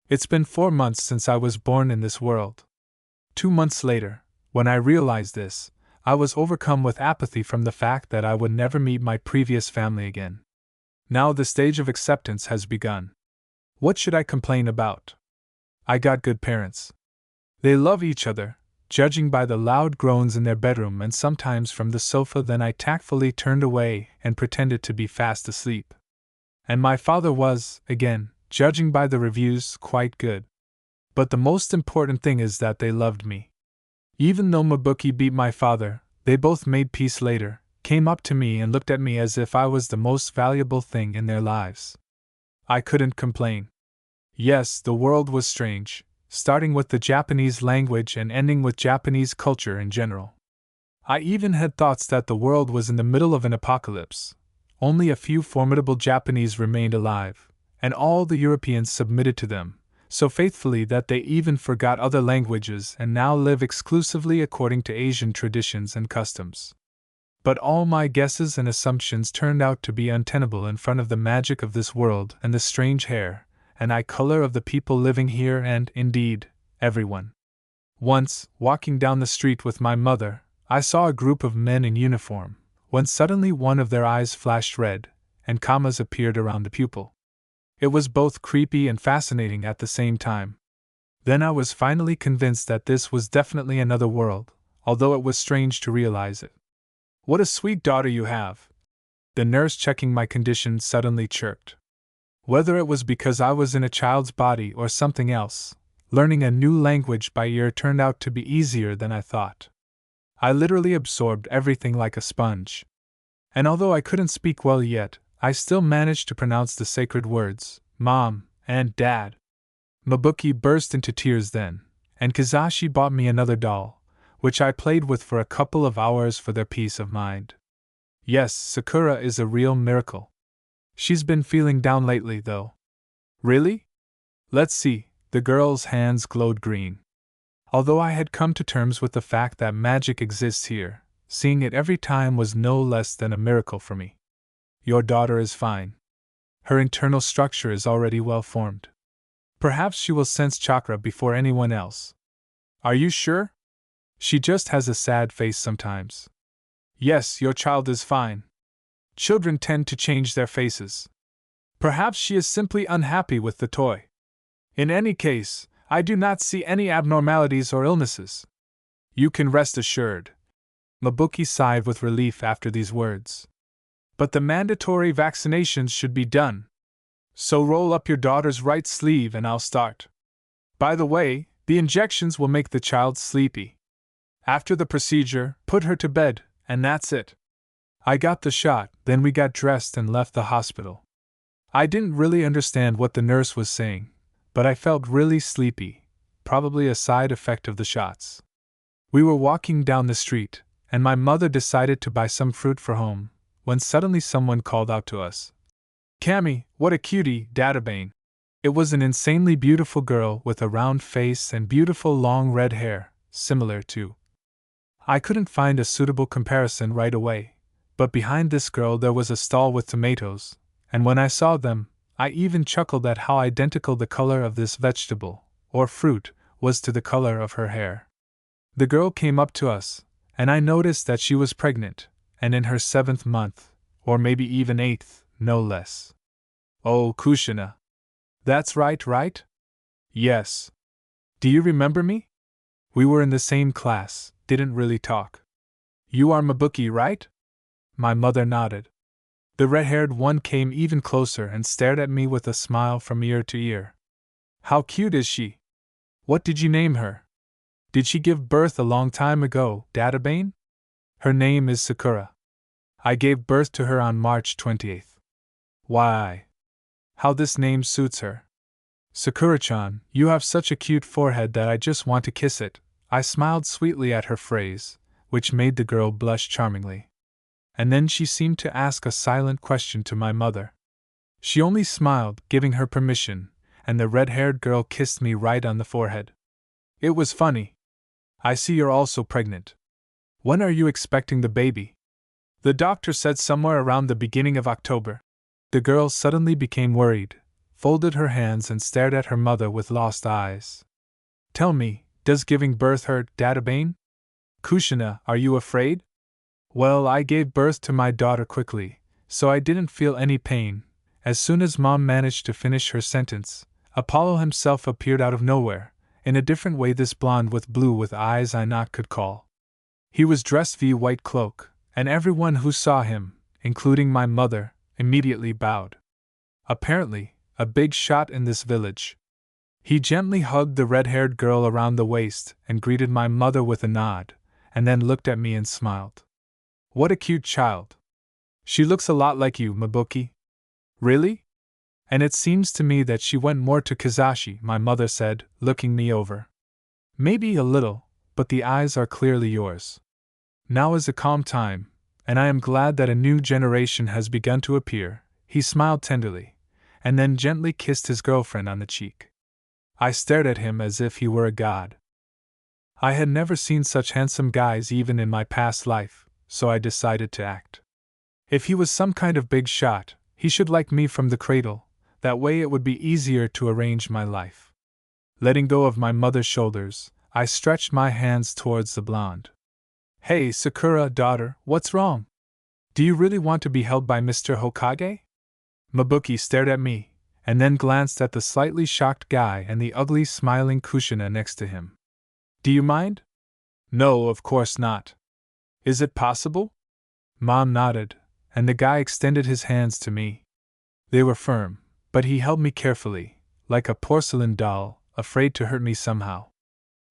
Speaker 1: It's been 4 months since I was born in this world. 2 months later, when I realized this, I was overcome with apathy from the fact that I would never meet my previous family again. Now the stage of acceptance has begun. What should I complain about? I got good parents. They love each other, judging by the loud groans in their bedroom and sometimes from the sofa. Then I tactfully turned away and pretended to be fast asleep. And my father was, again, judging by the reviews, quite good. But the most important thing is that they loved me. Even though Mabuki beat my father, they both made peace later, came up to me and looked at me as if I was the most valuable thing in their lives. I couldn't complain. Yes, the world was strange, starting with the Japanese language and ending with Japanese culture in general. I even had thoughts that the world was in the middle of an apocalypse. Only a few formidable Japanese remained alive, and all the Europeans submitted to them, so faithfully that they even forgot other languages and now live exclusively according to Asian traditions and customs. But all my guesses and assumptions turned out to be untenable in front of the magic of this world and the strange hair and eye color of the people living here and, indeed, everyone. Once, walking down the street with my mother, I saw a group of men in uniform, when suddenly one of their eyes flashed red, and commas appeared around the pupil. It was both creepy and fascinating at the same time. Then I was finally convinced that this was definitely another world, although it was strange to realize it. "What a sweet daughter you have!" the nurse checking my condition suddenly chirped. Whether it was because I was in a child's body or something else, learning a new language by ear turned out to be easier than I thought. I literally absorbed everything like a sponge. And although I couldn't speak well yet, I still managed to pronounce the sacred words, Mom and Dad. Mabuki burst into tears then, and Kizashi bought me another doll, which I played with for a couple of hours for their peace of mind. Yes, Sakura is a real miracle. She's been feeling down lately, though. Really? Let's see, the girl's hands glowed green. Although I had come to terms with the fact that magic exists here, seeing it every time was no less than a miracle for me. Your daughter is fine. Her internal structure is already well formed. Perhaps she will sense chakra before anyone else. Are you sure? She just has a sad face sometimes. Yes, your child is fine. Children tend to change their faces. Perhaps she is simply unhappy with the toy. In any case, I do not see any abnormalities or illnesses. You can rest assured. Mabuki sighed with relief after these words. But the mandatory vaccinations should be done. So roll up your daughter's right sleeve and I'll start. By the way, the injections will make the child sleepy. After the procedure, put her to bed, and that's it. I got the shot, then we got dressed and left the hospital. I didn't really understand what the nurse was saying, but I felt really sleepy, probably a side effect of the shots. We were walking down the street, and my mother decided to buy some fruit for home, when suddenly someone called out to us. Cammy, what a cutie, Databane. It was an insanely beautiful girl with a round face and beautiful long red hair, similar to. I couldn't find a suitable comparison right away. But behind this girl there was a stall with tomatoes, and when I saw them, I even chuckled at how identical the color of this vegetable, or fruit, was to the color of her hair. The girl came up to us, and I noticed that she was pregnant, and in her 7th month, or maybe even 8th, no less. Oh, Kushina. That's right? Yes. Do you remember me? We were in the same class, didn't really talk. You are Mabuki, right? My mother nodded. The red-haired one came even closer and stared at me with a smile from ear to ear. How cute is she? What did you name her? Did she give birth a long time ago, Databane? Her name is Sakura. I gave birth to her on March 28th. Why? How this name suits her. Sakura-chan, you have such a cute forehead that I just want to kiss it. I smiled sweetly at her phrase, which made the girl blush charmingly. And then she seemed to ask a silent question to my mother. She only smiled, giving her permission, and the red-haired girl kissed me right on the forehead. It was funny. I see you're also pregnant. When are you expecting the baby? The doctor said somewhere around the beginning of October. The girl suddenly became worried, folded her hands and stared at her mother with lost eyes. Tell me, does giving birth hurt, Databane? Kushina, are you afraid? Well, I gave birth to my daughter quickly, so I didn't feel any pain. As soon as Mom managed to finish her sentence, Apollo himself appeared out of nowhere, in a different way this blonde with blue with eyes I not could call. He was dressed v white cloak, and everyone who saw him, including my mother, immediately bowed. Apparently, a big shot in this village. He gently hugged the red-haired girl around the waist and greeted my mother with a nod, and then looked at me and smiled. What a cute child. She looks a lot like you, Mabuki. Really? And it seems to me that she went more to Kizashi, my mother said, looking me over. Maybe a little, but the eyes are clearly yours. Now is a calm time, and I am glad that a new generation has begun to appear. He smiled tenderly, and then gently kissed his girlfriend on the cheek. I stared at him as if he were a god. I had never seen such handsome guys even in my past life, so I decided to act. If he was some kind of big shot, he should like me from the cradle, that way it would be easier to arrange my life. Letting go of my mother's shoulders, I stretched my hands towards the blonde. Hey, Sakura, daughter, what's wrong? Do you really want to be held by Mr. Hokage? Mabuki stared at me, and then glanced at the slightly shocked guy and the ugly smiling Kushina next to him. Do you mind? No, of course not. Is it possible? Mom nodded, and the guy extended his hands to me. They were firm, but he held me carefully, like a porcelain doll, afraid to hurt me somehow.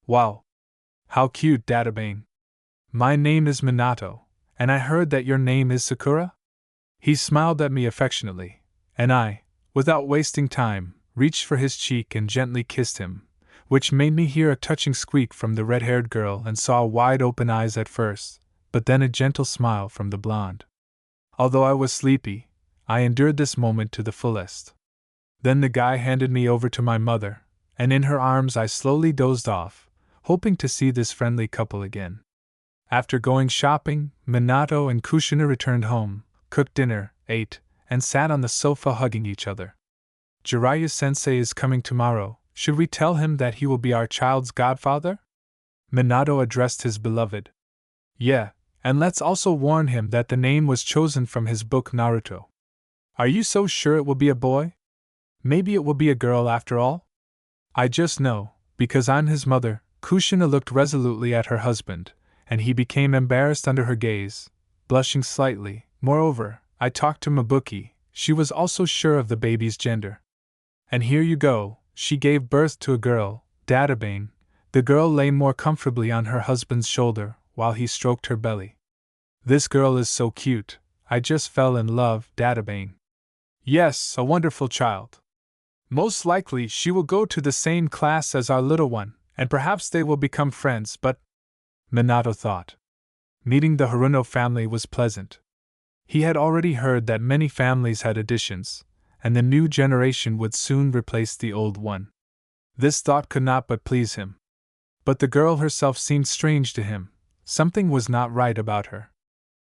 Speaker 1: Wow! How cute, Databane. My name is Minato, and I heard that your name is Sakura? He smiled at me affectionately, and I, without wasting time, reached for his cheek and gently kissed him, which made me hear a touching squeak from the red-haired girl and saw wide-open eyes at first, but then a gentle smile from the blonde. Although I was sleepy, I endured this moment to the fullest. Then the guy handed me over to my mother, and in her arms I slowly dozed off, hoping to see this friendly couple again. After going shopping, Minato and Kushina returned home, cooked dinner, ate, and sat on the sofa hugging each other. Jiraiya-sensei is coming tomorrow. Should we tell him that he will be our child's godfather? Minato addressed his beloved. Yeah, and let's also warn him that the name was chosen from his book Naruto. Are you so sure it will be a boy? Maybe it will be a girl after all? I just know, because I'm his mother. Kushina looked resolutely at her husband, and he became embarrassed under her gaze, blushing slightly. Moreover, I talked to Mabuki, she was also sure of the baby's gender. And here you go, she gave birth to a girl, Databane. The girl lay more comfortably on her husband's shoulder, while he stroked her belly. This girl is so cute, I just fell in love, Databane. Yes, a wonderful child. Most likely she will go to the same class as our little one, and perhaps they will become friends, but… Minato thought. Meeting the Haruno family was pleasant. He had already heard that many families had additions, and the new generation would soon replace the old one. This thought could not but please him. But the girl herself seemed strange to him. Something was not right about her.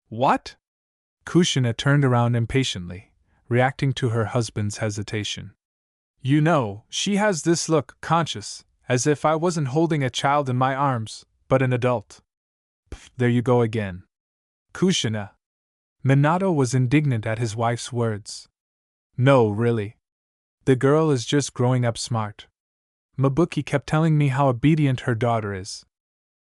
Speaker 1: What? Kushina turned around impatiently, reacting to her husband's hesitation. You know, she has this look, conscious, As if I wasn't holding a child in my arms, but an adult. Pff, there you go again. Kushina. Minato was indignant at his wife's words. No, really. The girl is just growing up smart. Mabuki kept telling me how obedient her daughter is.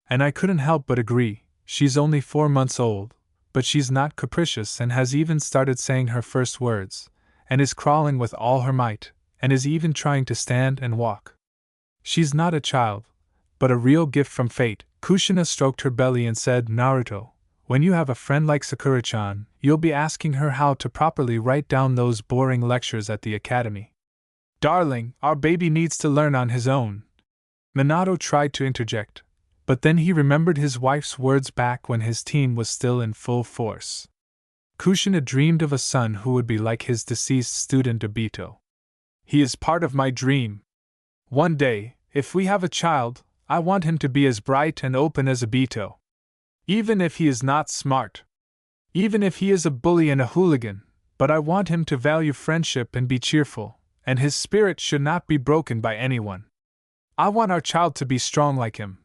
Speaker 1: And I couldn't help but agree. She's only 4 months old, but she's not capricious and has even started saying her first words, and is crawling with all her might, and is even trying to stand and walk. She's not a child, but a real gift from fate. Kushina stroked her belly and said, Naruto, when you have a friend like Sakura-chan, you'll be asking her how to properly write down those boring lectures at the academy. Darling, our baby needs to learn on his own. Minato tried to interject, but then he remembered his wife's words back when his team was still in full force. Kushina dreamed of a son who would be like his deceased student Obito. He is part of my dream. One day, if we have a child, I want him to be as bright and open as Obito. Even if he is not smart. Even if he is a bully and a hooligan, but I want him to value friendship and be cheerful, and his spirit should not be broken by anyone. I want our child to be strong like him.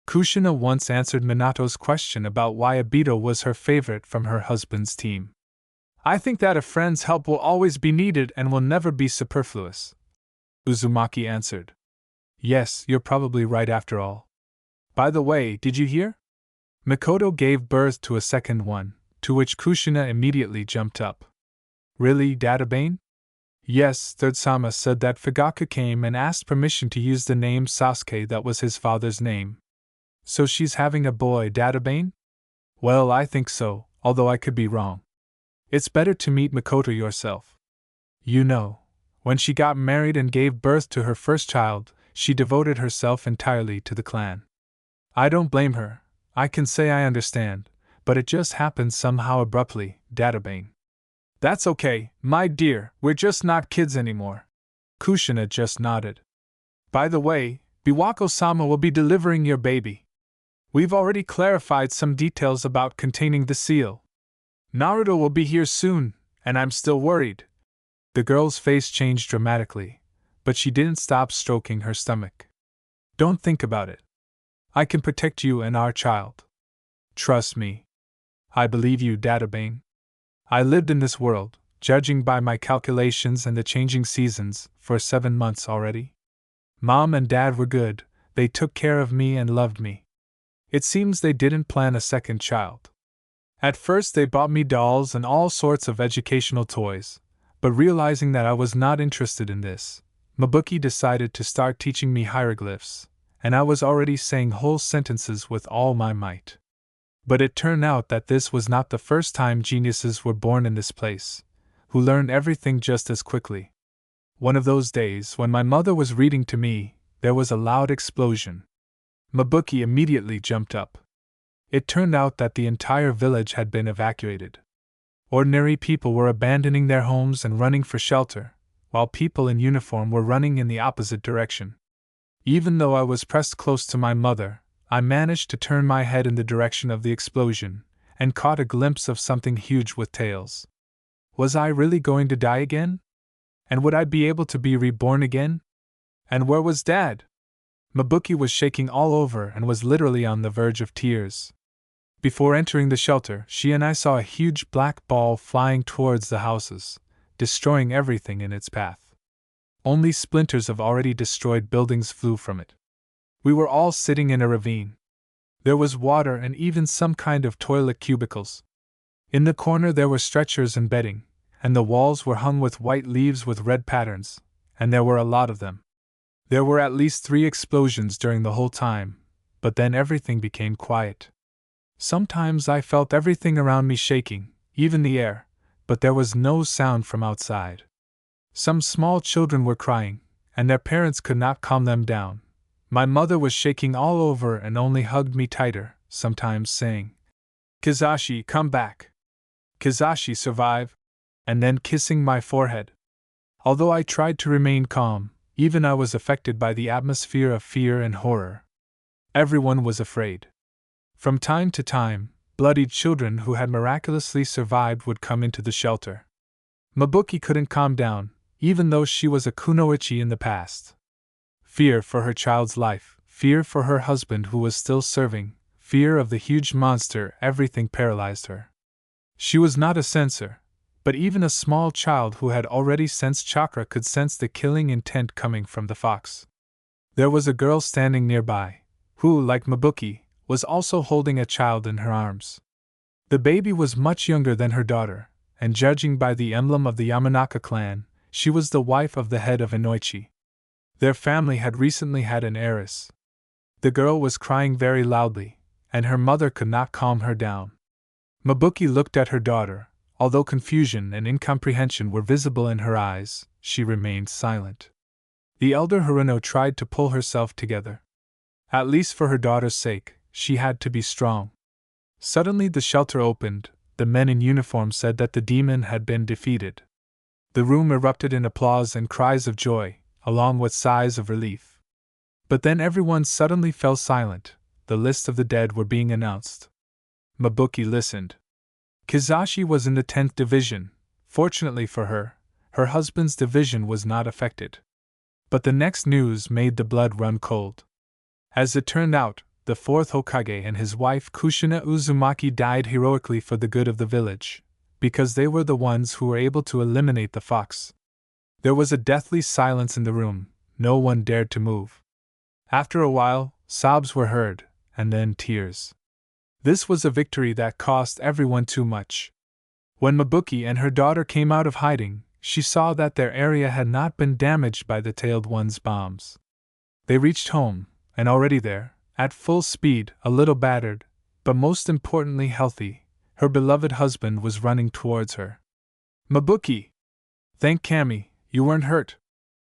Speaker 1: Kushina once answered Minato's question about why Obito was her favorite from her husband's team. I think that a friend's help will always be needed and will never be superfluous. Uzumaki answered. Yes, you're probably right after all. By the way, did you hear? Mikoto gave birth to a second one, to which Kushina immediately jumped up. Really, Databane? Yes, Third Sama said that Fugaku came and asked permission to use the name Sasuke that was his father's name. So she's having a boy, Databane? Well, I think so, although I could be wrong. It's better to meet Mikoto yourself. You know, when she got married and gave birth to her first child, she devoted herself entirely to the clan. I don't blame her, I can say I understand, but it just happened somehow abruptly, Databane. That's okay, my dear, we're just not kids anymore. Kushina just nodded. By the way, Biwako-sama will be delivering your baby. We've already clarified some details about containing the seal. Naruto will be here soon, and I'm still worried. The girl's face changed dramatically, but she didn't stop stroking her stomach. Don't think about it. I can protect you and our child. Trust me. I believe you, Databane. I lived in this world, judging by my calculations and the changing seasons, for 7 months already. Mom and Dad were good, they took care of me and loved me. It seems they didn't plan a second child. At first they bought me dolls and all sorts of educational toys, but realizing that I was not interested in this, Mabuki decided to start teaching me hieroglyphs, and I was already saying whole sentences with all my might. But it turned out that this was not the first time geniuses were born in this place, who learned everything just as quickly. One of those days, when my mother was reading to me, there was a loud explosion. Mabuki immediately jumped up. It turned out that the entire village had been evacuated. Ordinary people were abandoning their homes and running for shelter, while people in uniform were running in the opposite direction. Even though I was pressed close to my mother, I managed to turn my head in the direction of the explosion, and caught a glimpse of something huge with tails. Was I really going to die again? And would I be able to be reborn again? And where was Dad? Mabuki was shaking all over and was literally on the verge of tears. Before entering the shelter, she and I saw a huge black ball flying towards the houses, destroying everything in its path. Only splinters of already destroyed buildings flew from it. We were all sitting in a ravine. There was water and even some kind of toilet cubicles. In the corner there were stretchers and bedding, and the walls were hung with white leaves with red patterns, and there were a lot of them. There were at least 3 explosions during the whole time, but then everything became quiet. Sometimes I felt everything around me shaking, even the air, but there was no sound from outside. Some small children were crying, and their parents could not calm them down. My mother was shaking all over and only hugged me tighter, sometimes saying, "Kizashi, come back. Kizashi, survive," and then kissing my forehead. Although I tried to remain calm, even I was affected by the atmosphere of fear and horror. Everyone was afraid. From time to time, bloodied children who had miraculously survived would come into the shelter. Mabuki couldn't calm down, even though she was a kunoichi in the past. Fear for her child's life, fear for her husband who was still serving, fear of the huge monster, everything paralyzed her. She was not a sensor, but even a small child who had already sensed chakra could sense the killing intent coming from the fox. There was a girl standing nearby, who, like Mabuki, was also holding a child in her arms. The baby was much younger than her daughter, and judging by the emblem of the Yamanaka clan, she was the wife of the head of Inoichi. Their family had recently had an heiress. The girl was crying very loudly, and her mother could not calm her down. Mabuki looked at her daughter. Although confusion and incomprehension were visible in her eyes, she remained silent. The elder Haruno tried to pull herself together. At least for her daughter's sake, she had to be strong. Suddenly the shelter opened. The men in uniform said that the demon had been defeated. The room erupted in applause and cries of joy, along with sighs of relief. But then everyone suddenly fell silent. The list of the dead were being announced. Mabuki listened. Kizashi was in the 10th division. Fortunately for her, her husband's division was not affected. But the next news made the blood run cold. As it turned out, the 4th Hokage and his wife Kushina Uzumaki died heroically for the good of the village, because they were the ones who were able to eliminate the fox. There was a deathly silence in the room. No one dared to move. After a while, sobs were heard, and then tears. This was a victory that cost everyone too much. When Mabuki and her daughter came out of hiding, she saw that their area had not been damaged by the tailed one's bombs. They reached home, and already there, at full speed, a little battered, but most importantly healthy, her beloved husband was running towards her. Mabuki! Thank Kami, you weren't hurt.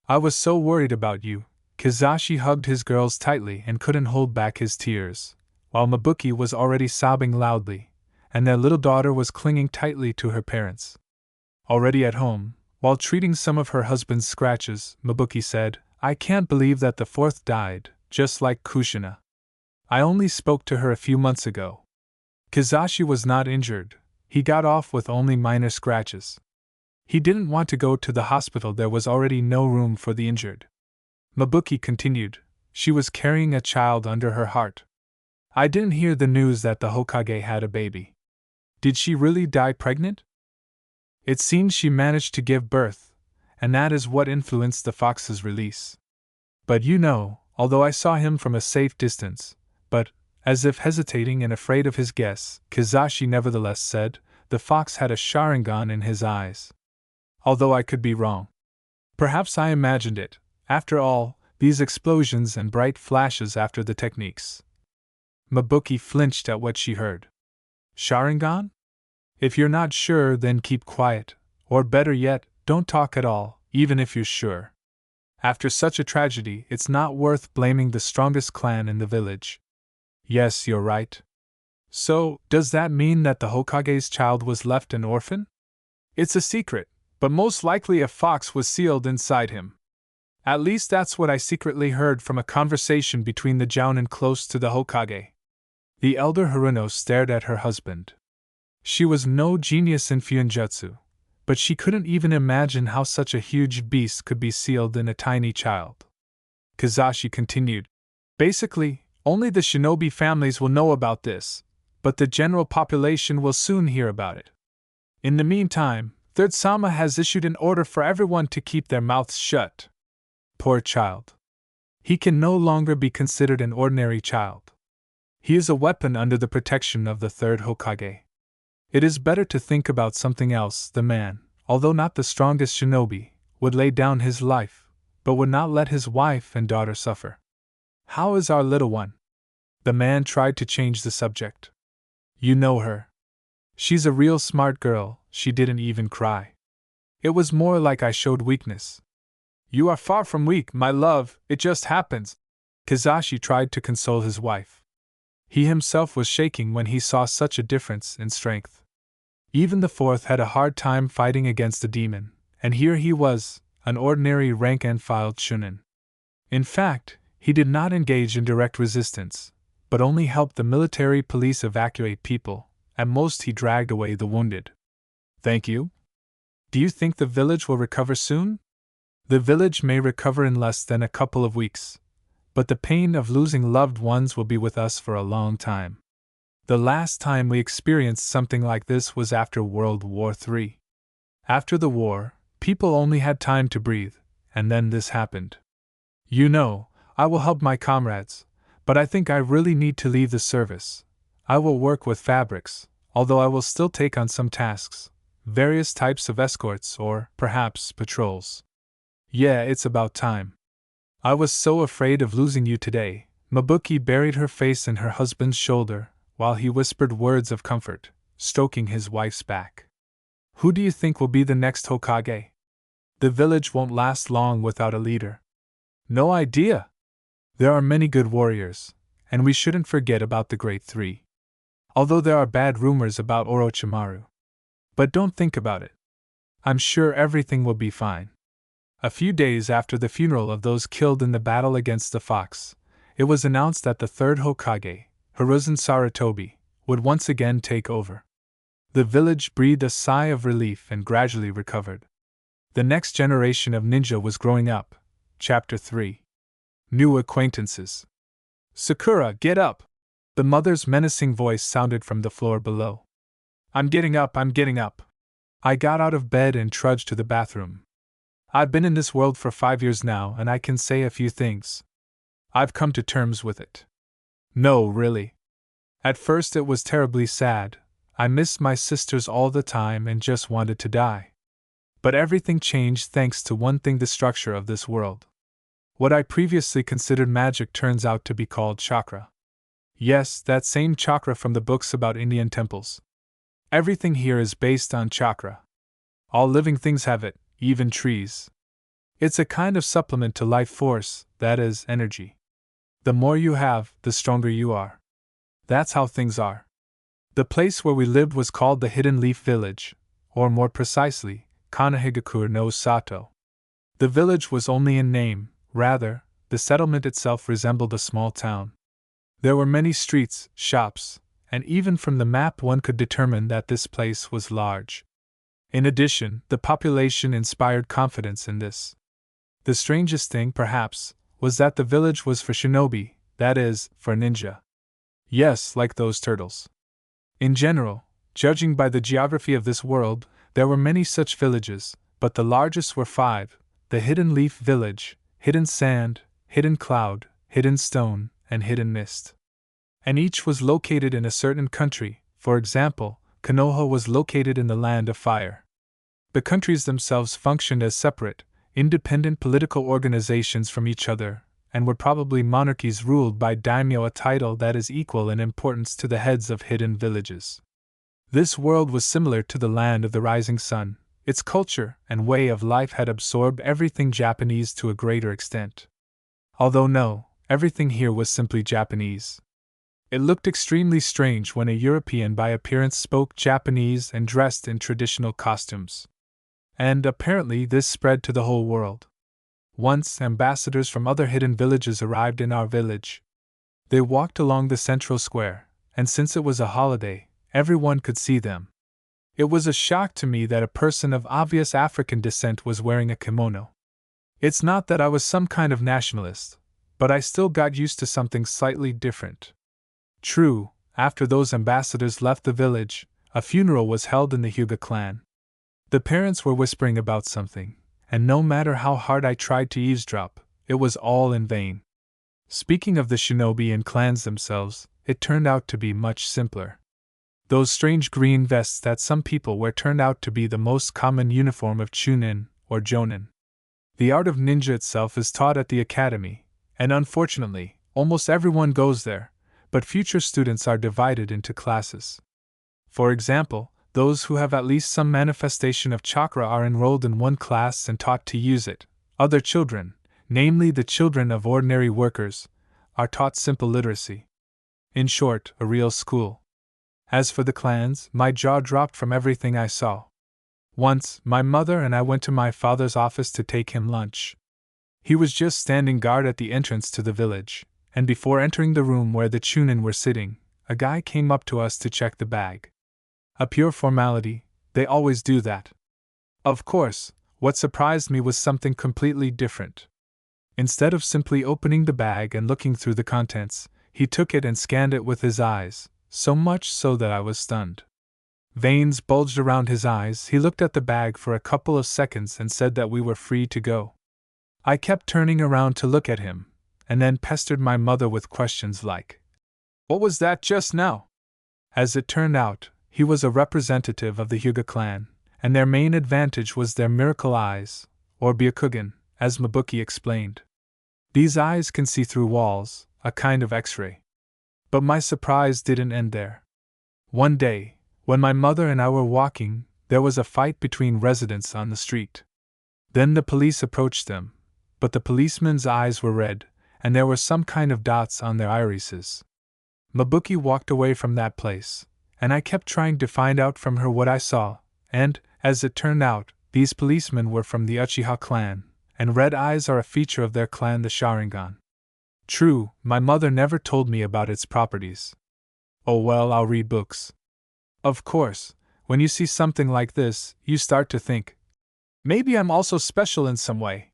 Speaker 1: I was so worried about you. Kizashi hugged his girls tightly and couldn't hold back his tears, while Mabuki was already sobbing loudly, and their little daughter was clinging tightly to her parents. Already at home, while treating some of her husband's scratches, Mabuki said, I can't believe that the 4th died, just like Kushina. I only spoke to her a few months ago. Kizashi was not injured, he got off with only minor scratches. He didn't want to go to the hospital, there was already no room for the injured. Mabuki continued, she was carrying a child under her heart. I didn't hear the news that the Hokage had a baby. Did she really die pregnant? It seems she managed to give birth, and that is what influenced the fox's release. But you know, although I saw him from a safe distance, but, as if hesitating and afraid of his guess, Kizashi nevertheless said, the fox had a Sharingan in his eyes. Although I could be wrong. Perhaps I imagined it, after all, these explosions and bright flashes after the techniques. Mabuki flinched at what she heard. Sharingan? If you're not sure, then keep quiet, or better yet, don't talk at all, even if you're sure. After such a tragedy, it's not worth blaming the strongest clan in the village. Yes, you're right. So, does that mean that the Hokage's child was left an orphan? It's a secret, but most likely a fox was sealed inside him. At least that's what I secretly heard from a conversation between the Jounin close to the Hokage. The elder Haruno stared at her husband. She was no genius in Fuinjutsu, but she couldn't even imagine how such a huge beast could be sealed in a tiny child. Kizashi continued, basically, only the shinobi families will know about this, but the general population will soon hear about it. In the meantime, Third Sama has issued an order for everyone to keep their mouths shut. Poor child. He can no longer be considered an ordinary child. He is a weapon under the protection of the 3rd Hokage. It is better to think about something else. The man, although not the strongest shinobi, would lay down his life, but would not let his wife and daughter suffer. How is our little one? The man tried to change the subject. You know her. She's a real smart girl, she didn't even cry. It was more like I showed weakness. You are far from weak, my love, it just happens. Kizashi tried to console his wife. He himself was shaking when he saw such a difference in strength. Even the 4th had a hard time fighting against a demon, and here he was, an ordinary rank-and-file chunin. In fact, he did not engage in direct resistance, but only helped the military police evacuate people. At most he dragged away the wounded. Thank you? Do you think the village will recover soon? The village may recover in less than a couple of weeks, but the pain of losing loved ones will be with us for a long time. The last time we experienced something like this was after World War III. After the war, people only had time to breathe, and then this happened. You know, I will help my comrades, but I think I really need to leave the service. I will work with fabrics, although I will still take on some tasks, various types of escorts or, perhaps, patrols. Yeah, it's about time. I was so afraid of losing you today. Mabuki buried her face in her husband's shoulder, while he whispered words of comfort, stroking his wife's back. Who do you think will be the next Hokage? The village won't last long without a leader. No idea. There are many good warriors, and we shouldn't forget about the Great Three. Although there are bad rumors about Orochimaru. But don't think about it. I'm sure everything will be fine. A few days after the funeral of those killed in the battle against the fox, it was announced that the third Hokage, Hiruzen Sarutobi, would once again take over. The village breathed a sigh of relief and gradually recovered. The next generation of ninja was growing up. Chapter 3. New Acquaintances. Sakura, get up! The mother's menacing voice sounded from the floor below. I'm getting up. I got out of bed and trudged to the bathroom. I've been in this world for 5 years now, and I can say a few things. I've come to terms with it. No, really. At first it was terribly sad. I missed my sisters all the time and just wanted to die. But everything changed thanks to one thing: the structure of this world. What I previously considered magic turns out to be called chakra. Yes, that same chakra from the books about Indian temples. Everything here is based on chakra. All living things have it, even trees. It's a kind of supplement to life force, that is, energy. The more you have, the stronger you are. That's how things are. The place where we lived was called the Hidden Leaf Village, or more precisely, Kanahigakure no Sato. The village was only in name, rather, the settlement itself resembled a small town. There were many streets, shops, and even from the map one could determine that this place was large. In addition, the population inspired confidence in this. The strangest thing, perhaps, was that the village was for shinobi, that is, for ninja. Yes, like those turtles. In general, judging by the geography of this world, there were many such villages, but the largest were 5, the Hidden Leaf Village, Hidden Sand, Hidden Cloud, Hidden Stone, and Hidden Mist. And each was located in a certain country. For example, Konoha was located in the Land of Fire. The countries themselves functioned as separate, independent political organizations from each other, and were probably monarchies ruled by daimyo, a title that is equal in importance to the heads of hidden villages. This world was similar to the Land of the Rising Sun. Its culture and way of life had absorbed everything Japanese to a greater extent. Although no, everything here was simply Japanese. It looked extremely strange when a European by appearance spoke Japanese and dressed in traditional costumes. And apparently this spread to the whole world. Once ambassadors from other hidden villages arrived in our village. They walked along the central square, and since it was a holiday, everyone could see them. It was a shock to me that a person of obvious African descent was wearing a kimono. It's not that I was some kind of nationalist, but I still got used to something slightly different. True, after those ambassadors left the village, a funeral was held in the Hyuga clan. The parents were whispering about something, and no matter how hard I tried to eavesdrop, it was all in vain. Speaking of the shinobi and clans themselves, it turned out to be much simpler. Those strange green vests that some people wear turned out to be the most common uniform of chunin, or jonin. The art of ninja itself is taught at the academy, and unfortunately, almost everyone goes there, but future students are divided into classes. For example, those who have at least some manifestation of chakra are enrolled in one class and taught to use it. Other children, namely the children of ordinary workers, are taught simple literacy. In short, a real school. As for the clans, my jaw dropped from everything I saw. Once, my mother and I went to my father's office to take him lunch. He was just standing guard at the entrance to the village, and before entering the room where the chunin were sitting, a guy came up to us to check the bag. A pure formality, they always do that. Of course, What surprised me was something completely different. Instead of simply opening the bag and looking through the contents, he took it and scanned it with his eyes, so much so that I was stunned. Veins bulged around his eyes. He looked at the bag for a couple of seconds and said that we were free to go. I kept turning around to look at him, and then pestered my mother with questions like, "What was that just now?" As it turned out, he was a representative of the Hyuga clan, and their main advantage was their miracle eyes, or Byakugan, as Mabuki explained. These eyes can see through walls, a kind of X-ray. But my surprise didn't end there. One day, when my mother and I were walking, there was a fight between residents on the street. Then the police approached them, but the policemen's eyes were red, and there were some kind of dots on their irises. Mabuki walked away from that place, and I kept trying to find out from her what I saw, and, as it turned out, these policemen were from the Uchiha clan, and red eyes are a feature of their clan, the Sharingan. True, my mother never told me about its properties. Oh well, I'll read books. Of course, when you see something like this, you start to think, maybe I'm also special in some way.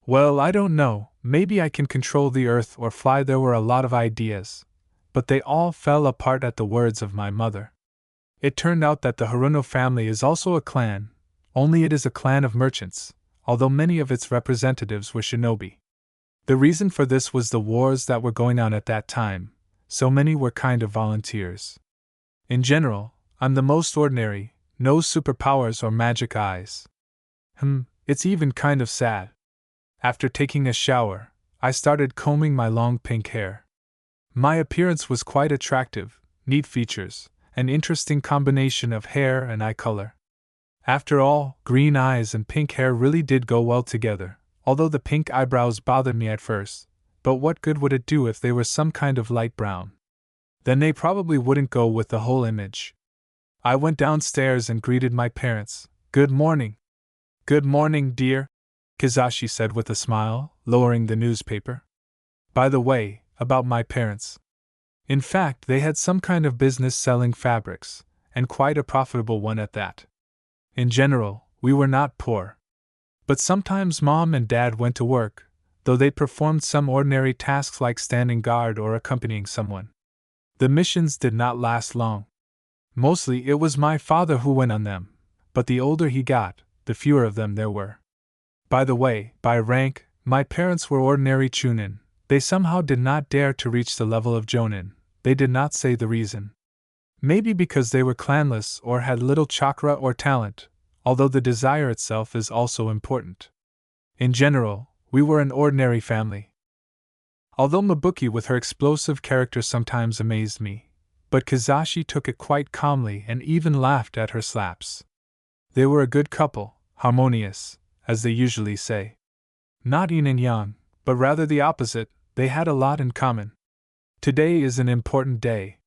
Speaker 1: Well, I don't know, maybe I can control the earth or fly. There were a lot of ideas, but they all fell apart at the words of my mother. It turned out that the Haruno family is also a clan, only it is a clan of merchants, although many of its representatives were shinobi. The reason for this was the wars that were going on at that time, so many were kind of volunteers. In general, I'm the most ordinary, no superpowers or magic eyes. It's even kind of sad. After taking a shower, I started combing my long pink hair. My appearance was quite attractive, neat features, an interesting combination of hair and eye color. After all, green eyes and pink hair really did go well together, although the pink eyebrows bothered me at first, but what good would it do if they were some kind of light brown? Then they probably wouldn't go with the whole image. I went downstairs and greeted my parents. "Good morning." "Good morning, dear," Kizashi said with a smile, lowering the newspaper. By the way, about my parents. In fact, they had some kind of business selling fabrics, and quite a profitable one at that. In general, we were not poor. But sometimes Mom and Dad went to work, though they performed some ordinary tasks like standing guard or accompanying someone. The missions did not last long. Mostly it was my father who went on them, but the older he got, the fewer of them there were. By the way, by rank, my parents were ordinary chunin. They somehow did not dare to reach the level of jonin. They did not say the reason. Maybe because they were clanless or had little chakra or talent, although the desire itself is also important. In general, we were an ordinary family. Although Mabuki with her explosive character sometimes amazed me, but Kizashi took it quite calmly and even laughed at her slaps. They were a good couple, harmonious, as they usually say. Not yin and yang, but rather the opposite. They had a lot in common. Today is an important day.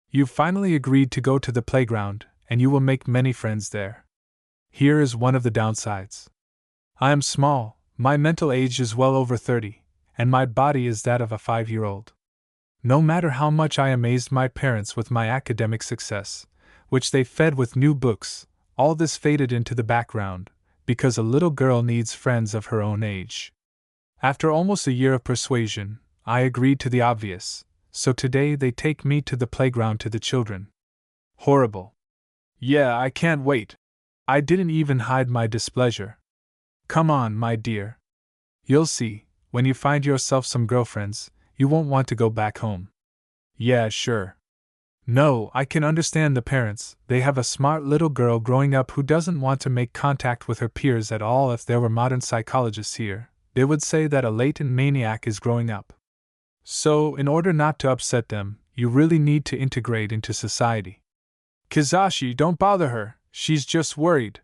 Speaker 1: You finally agreed to go to the playground, and you will make many friends there. Here is one of the downsides. I am small, my mental age is well over 30, and my body is that of a 5-year-old. No matter how much I amazed my parents with my academic success, which they fed with new books, all this faded into the background, because a little girl needs friends of her own age. After almost a year of persuasion, I agreed to the obvious, so today they take me to the playground to the children. Horrible. Yeah, I can't wait. I didn't even hide my displeasure. Come on, my dear. You'll see, when you find yourself some girlfriends, you won't want to go back home. Yeah, sure. No, I can understand the parents. They have a smart little girl growing up who doesn't want to make contact with her peers at all. If there were modern psychologists here, they would say that a latent maniac is growing up. So, in order not to upset them, you really need to integrate into society. Kizashi, don't bother her, she's just worried.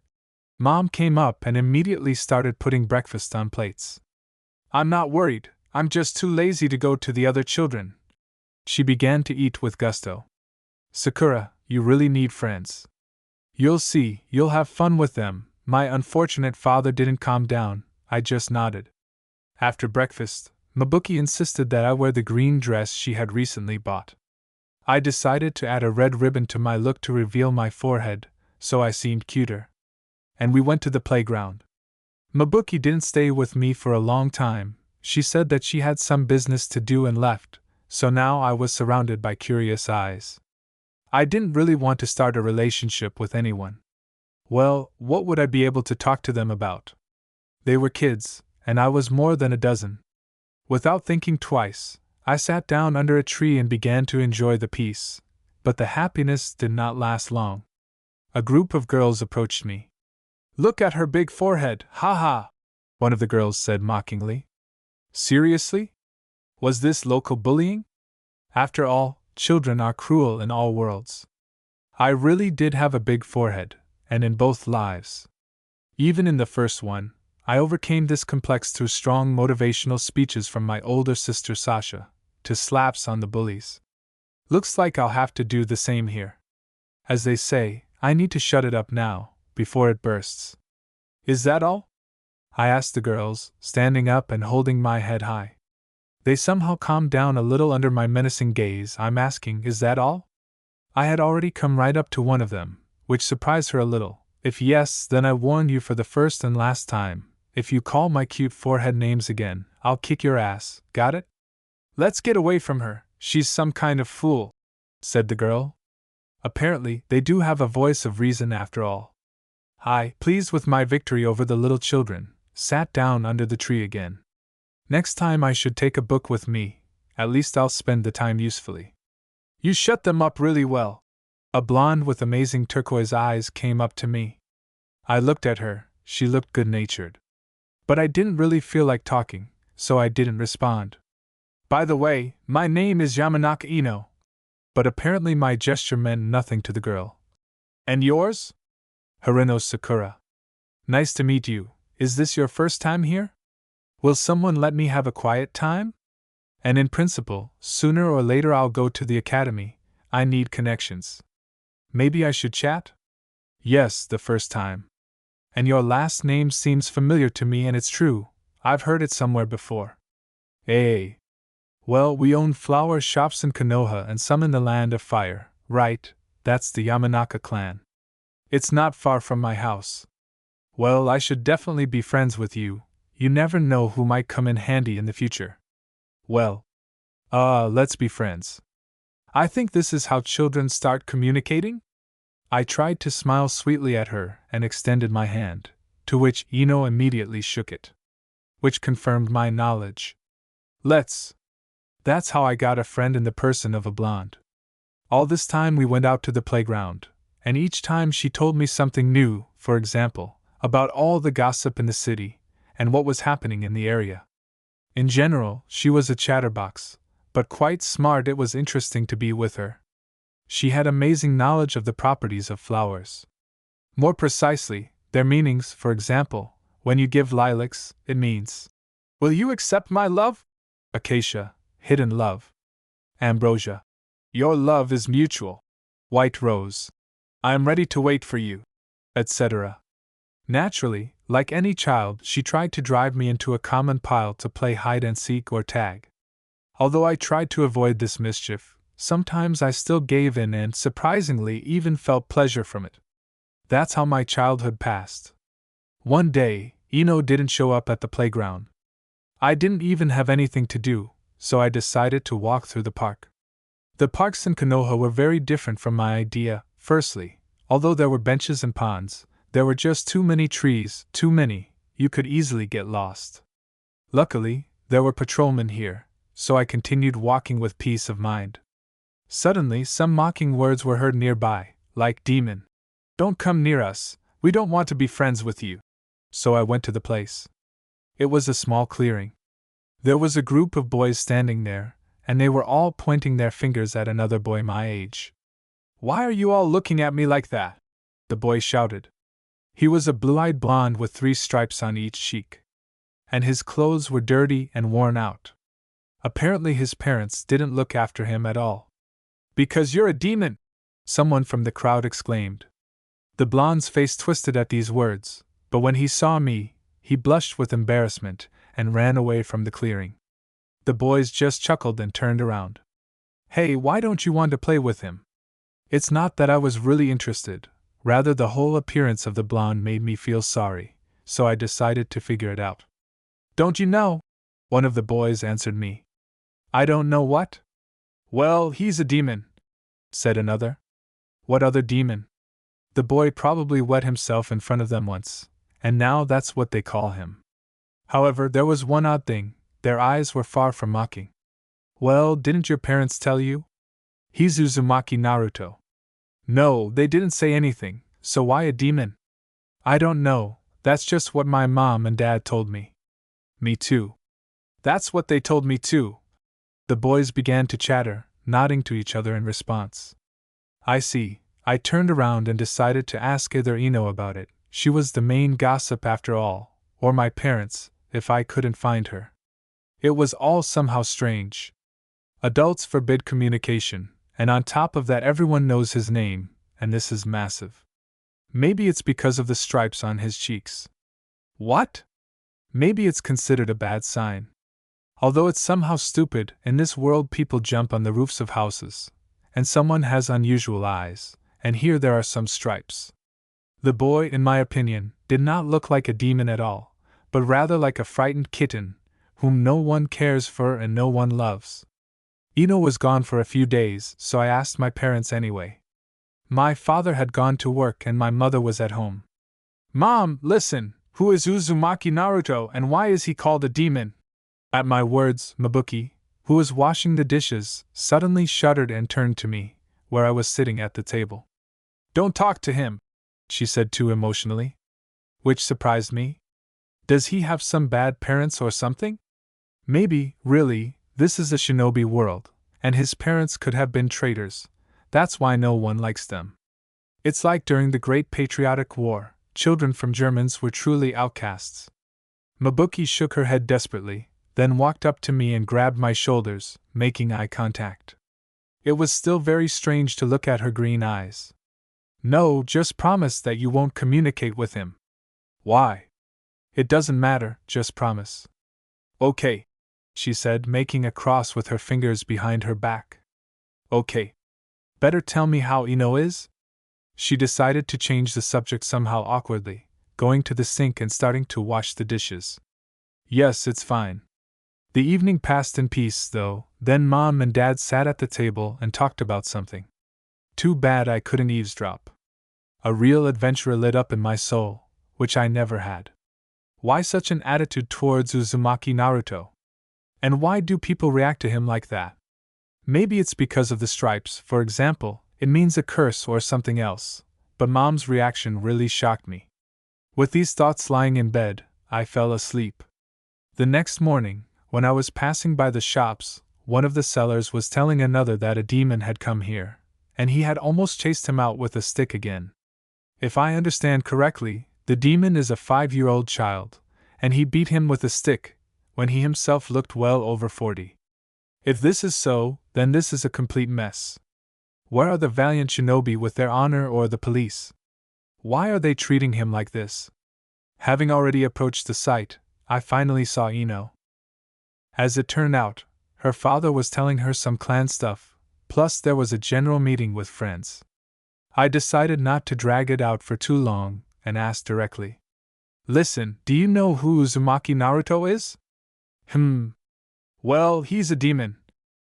Speaker 1: Mom came up and immediately started putting breakfast on plates. I'm not worried, I'm just too lazy to go to the other children. She began to eat with gusto. Sakura, you really need friends. You'll see, you'll have fun with them. My unfortunate father didn't calm down, I just nodded. After breakfast, Mabuki insisted that I wear the green dress she had recently bought. I decided to add a red ribbon to my look to reveal my forehead, so I seemed cuter. And we went to the playground. Mabuki didn't stay with me for a long time. She said that she had some business to do and left, so now I was surrounded by curious eyes. I didn't really want to start a relationship with anyone. Well, what would I be able to talk to them about? They were kids, and I was more than a dozen. Without thinking twice, I sat down under a tree and began to enjoy the peace, but the happiness did not last long. A group of girls approached me. "Look at her big forehead, ha ha!" one of the girls said mockingly. Seriously? Was this local bullying? After all, children are cruel in all worlds. I really did have a big forehead, and in both lives. Even in the first one, I overcame this complex through strong motivational speeches from my older sister Sasha, to slaps on the bullies. Looks like I'll have to do the same here. As they say, I need to shut it up now, before it bursts. Is that all? I asked the girls, standing up and holding my head high. They somehow calmed down a little under my menacing gaze. I'm asking, is that all? I had already come right up to one of them, which surprised her a little. If yes, then I warn you for the first and last time, if you call my cute forehead names again, I'll kick your ass, got it? Let's get away from her, she's some kind of fool, said the girl. Apparently, they do have a voice of reason after all. I, pleased with my victory over the little children, sat down under the tree again. Next time I should take a book with me, at least I'll spend the time usefully. You shut them up really well. A blonde with amazing turquoise eyes came up to me. I looked at her, she looked good-natured. But I didn't really feel like talking, so I didn't respond. By the way, my name is Yamanaka Ino. But apparently my gesture meant nothing to the girl. And yours? Harino Sakura. Nice to meet you. Is this your first time here? Will someone let me have a quiet time? And in principle, sooner or later I'll go to the academy. I need connections. Maybe I should chat? Yes, the first time. And your last name seems familiar to me, and it's true. I've heard it somewhere before. Eh. Well, we own flower shops in Konoha and some in the Land of Fire, right? That's the Yamanaka clan. It's not far from my house. Well, I should definitely be friends with you. You never know who might come in handy in the future. Well, let's be friends. I think this is how children start communicating? I tried to smile sweetly at her and extended my hand, to which Ino immediately shook it. Which confirmed my knowledge. Let's. That's how I got a friend in the person of a blonde. All this time we went out to the playground, and each time she told me something new, for example, about all the gossip in the city, and what was happening in the area. In general, she was a chatterbox, but quite smart. It was interesting to be with her. She had amazing knowledge of the properties of flowers. More precisely, their meanings. For example, when you give lilacs, it means, "Will you accept my love?" Acacia, hidden love. Ambrosia, your love is mutual. White rose, I am ready to wait for you, etc. Naturally, like any child, she tried to drive me into a common pile to play hide and seek or tag. Although I tried to avoid this mischief, sometimes I still gave in and, surprisingly, even felt pleasure from it. That's how my childhood passed. One day, Ino didn't show up at the playground. I didn't even have anything to do, so I decided to walk through the park. The parks in Konoha were very different from my idea. Firstly, although there were benches and ponds, there were just too many trees, too many, you could easily get lost. Luckily, there were patrolmen here, so I continued walking with peace of mind. Suddenly, some mocking words were heard nearby, like "Demon. Don't come near us, we don't want to be friends with you." So I went to the place. It was a small clearing. There was a group of boys standing there, and they were all pointing their fingers at another boy my age. "Why are you all looking at me like that?" the boy shouted. He was a blue-eyed blonde with 3 stripes on each cheek. And his clothes were dirty and worn out. Apparently his parents didn't look after him at all. "Because you're a demon!" someone from the crowd exclaimed. The blonde's face twisted at these words, but when he saw me, he blushed with embarrassment and ran away from the clearing. The boys just chuckled and turned around. "Hey, why don't you want to play with him?" It's not that I was really interested, rather the whole appearance of the blonde made me feel sorry, so I decided to figure it out. Don't you know? One of the boys answered me. I don't know what? Well, he's a demon, said another. What other demon? The boy probably wet himself in front of them once, and now that's what they call him. However, there was one odd thing, their eyes were far from mocking. Well, didn't your parents tell you? He's Uzumaki Naruto. No, they didn't say anything, so why a demon? I don't know, that's just what my mom and dad told me. Me too. That's what they told me too. The boys began to chatter, nodding to each other in response. I see. I turned around and decided to ask either Ino about it. She was the main gossip after all, or my parents, if I couldn't find her. It was all somehow strange. Adults forbid communication, and on top of that everyone knows his name, and this is massive. Maybe it's because of the stripes on his cheeks. What? Maybe it's considered a bad sign. Although it's somehow stupid, in this world people jump on the roofs of houses, and someone has unusual eyes, and here there are some stripes. The boy, in my opinion, did not look like a demon at all, but rather like a frightened kitten, whom no one cares for and no one loves. Ino was gone for a few days, so I asked my parents anyway. My father had gone to work and my mother was at home. Mom, listen, who is Uzumaki Naruto and why is he called a demon? At my words, Mabuki, who was washing the dishes, suddenly shuddered and turned to me, where I was sitting at the table. Don't talk to him, she said too emotionally. Which surprised me. Does he have some bad parents or something? Maybe, really, this is a shinobi world, and his parents could have been traitors. That's why no one likes them. It's like during the Great Patriotic War, children from Germans were truly outcasts. Mabuki shook her head desperately, then walked up to me and grabbed my shoulders, making eye contact. It was still very strange to look at her green eyes. No, just promise that you won't communicate with him. Why? It doesn't matter, just promise. Okay, she said, making a cross with her fingers behind her back. Okay. Better tell me how Ino is? She decided to change the subject somehow awkwardly, going to the sink and starting to wash the dishes. Yes, it's fine. The evening passed in peace, though, then Mom and Dad sat at the table and talked about something. Too bad I couldn't eavesdrop. A real adventurer lit up in my soul, which I never had. Why such an attitude towards Uzumaki Naruto? And why do people react to him like that? Maybe it's because of the stripes, for example, it means a curse or something else, but Mom's reaction really shocked me. With these thoughts lying in bed, I fell asleep. The next morning, when I was passing by the shops, one of the sellers was telling another that a demon had come here, and he had almost chased him out with a stick again. If I understand correctly, the demon is a 5-year-old child, and he beat him with a stick, when he himself looked well over 40. If this is so, then this is a complete mess. Where are the valiant shinobi with their honor or the police? Why are they treating him like this? Having already approached the site, I finally saw Ino. As it turned out, her father was telling her some clan stuff, plus there was a general meeting with friends. I decided not to drag it out for too long, and asked directly. Listen, do you know who Uzumaki Naruto is? Well, he's a demon.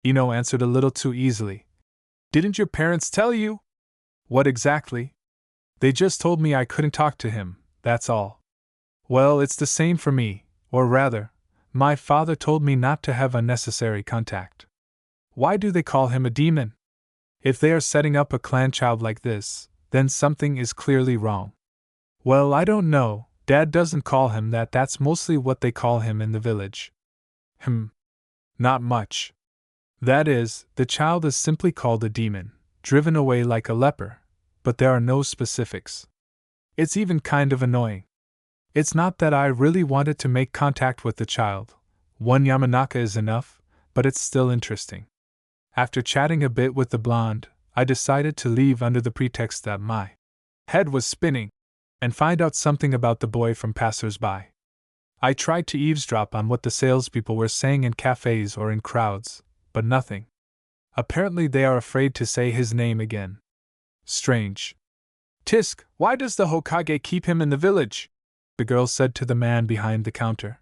Speaker 1: Ino answered a little too easily. Didn't your parents tell you? What exactly? They just told me I couldn't talk to him, that's all. Well, it's the same for me, or rather, my father told me not to have unnecessary contact. Why do they call him a demon? If they are setting up a clan child like this, then something is clearly wrong. Well, I don't know, Dad doesn't call him that, that's mostly what they call him in the village. Not much. That is, the child is simply called a demon, driven away like a leper, but there are no specifics. It's even kind of annoying. It's not that I really wanted to make contact with the child, one Yamanaka is enough, but it's still interesting. After chatting a bit with the blonde, I decided to leave under the pretext that my head was spinning, and find out something about the boy from passers-by. I tried to eavesdrop on what the salespeople were saying in cafes or in crowds, but nothing. Apparently they are afraid to say his name again. Strange. Tisk, why does the Hokage keep him in the village? the girl said to the man behind the counter.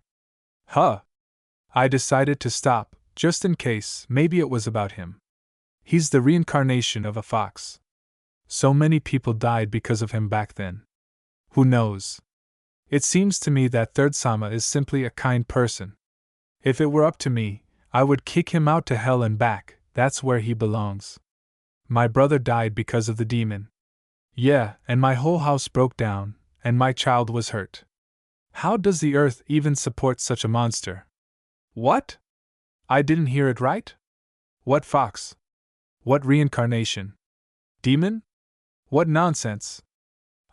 Speaker 1: Huh. I decided to stop, just in case maybe it was about him. He's the reincarnation of a fox. So many people died because of him back then. Who knows? It seems to me that Third Sama is simply a kind person. If it were up to me, I would kick him out to hell and back. That's where he belongs. My brother died because of the demon. Yeah, and my whole house broke down, and my child was hurt. How does the earth even support such a monster? What? I didn't hear it right? What fox? What reincarnation? Demon? What nonsense?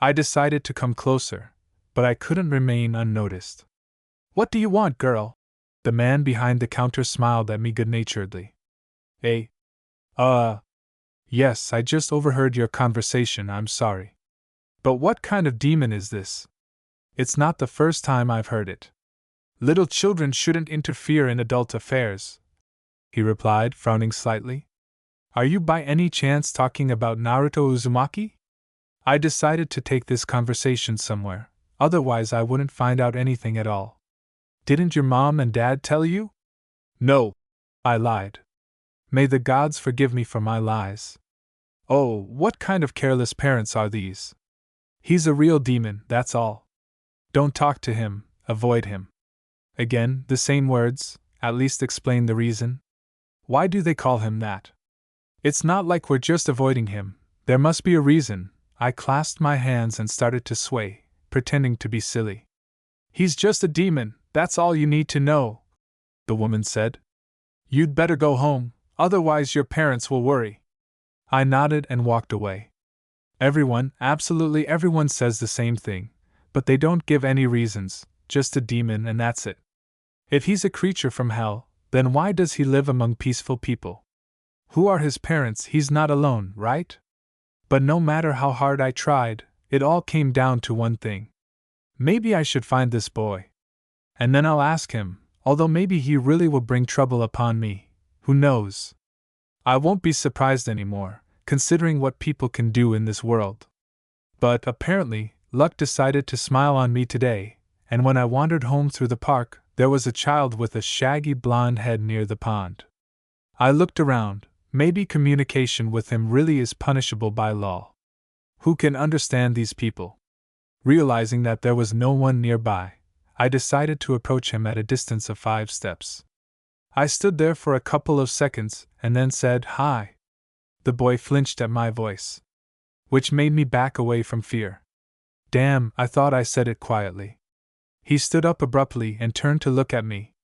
Speaker 1: I decided to come closer, but I couldn't remain unnoticed. What do you want, girl? The man behind the counter smiled at me good-naturedly. Yes, I just overheard your conversation, I'm sorry. But what kind of demon is this? It's not the first time I've heard it. Little children shouldn't interfere in adult affairs, he replied, frowning slightly. Are you by any chance talking about Naruto Uzumaki? I decided to take this conversation somewhere, otherwise I wouldn't find out anything at all. Didn't your mom and dad tell you? No, I lied. May the gods forgive me for my lies. Oh, what kind of careless parents are these? He's a real demon, that's all. Don't talk to him, avoid him. Again, the same words, at least explain the reason. Why do they call him that? It's not like we're just avoiding him, there must be a reason. I clasped my hands and started to sway, pretending to be silly. He's just a demon, that's all you need to know, the woman said. You'd better go home, otherwise your parents will worry. I nodded and walked away. Everyone, absolutely everyone says the same thing, but they don't give any reasons, just a demon and that's it. If he's a creature from hell, then why does he live among peaceful people? Who are his parents? He's not alone, right? But no matter how hard I tried, it all came down to one thing. Maybe I should find this boy. And then I'll ask him, although maybe he really will bring trouble upon me. Who knows? I won't be surprised anymore, considering what people can do in this world. But apparently, luck decided to smile on me today, and when I wandered home through the park, there was a child with a shaggy blonde head near the pond. I looked around. Maybe communication with him really is punishable by law. Who can understand these people? Realizing that there was no one nearby, I decided to approach him at a distance of 5 steps. I stood there for a couple of seconds and then said, "Hi." The boy flinched at my voice, which made me back away from fear. Damn, I thought I said it quietly. He stood up abruptly and turned to look at me.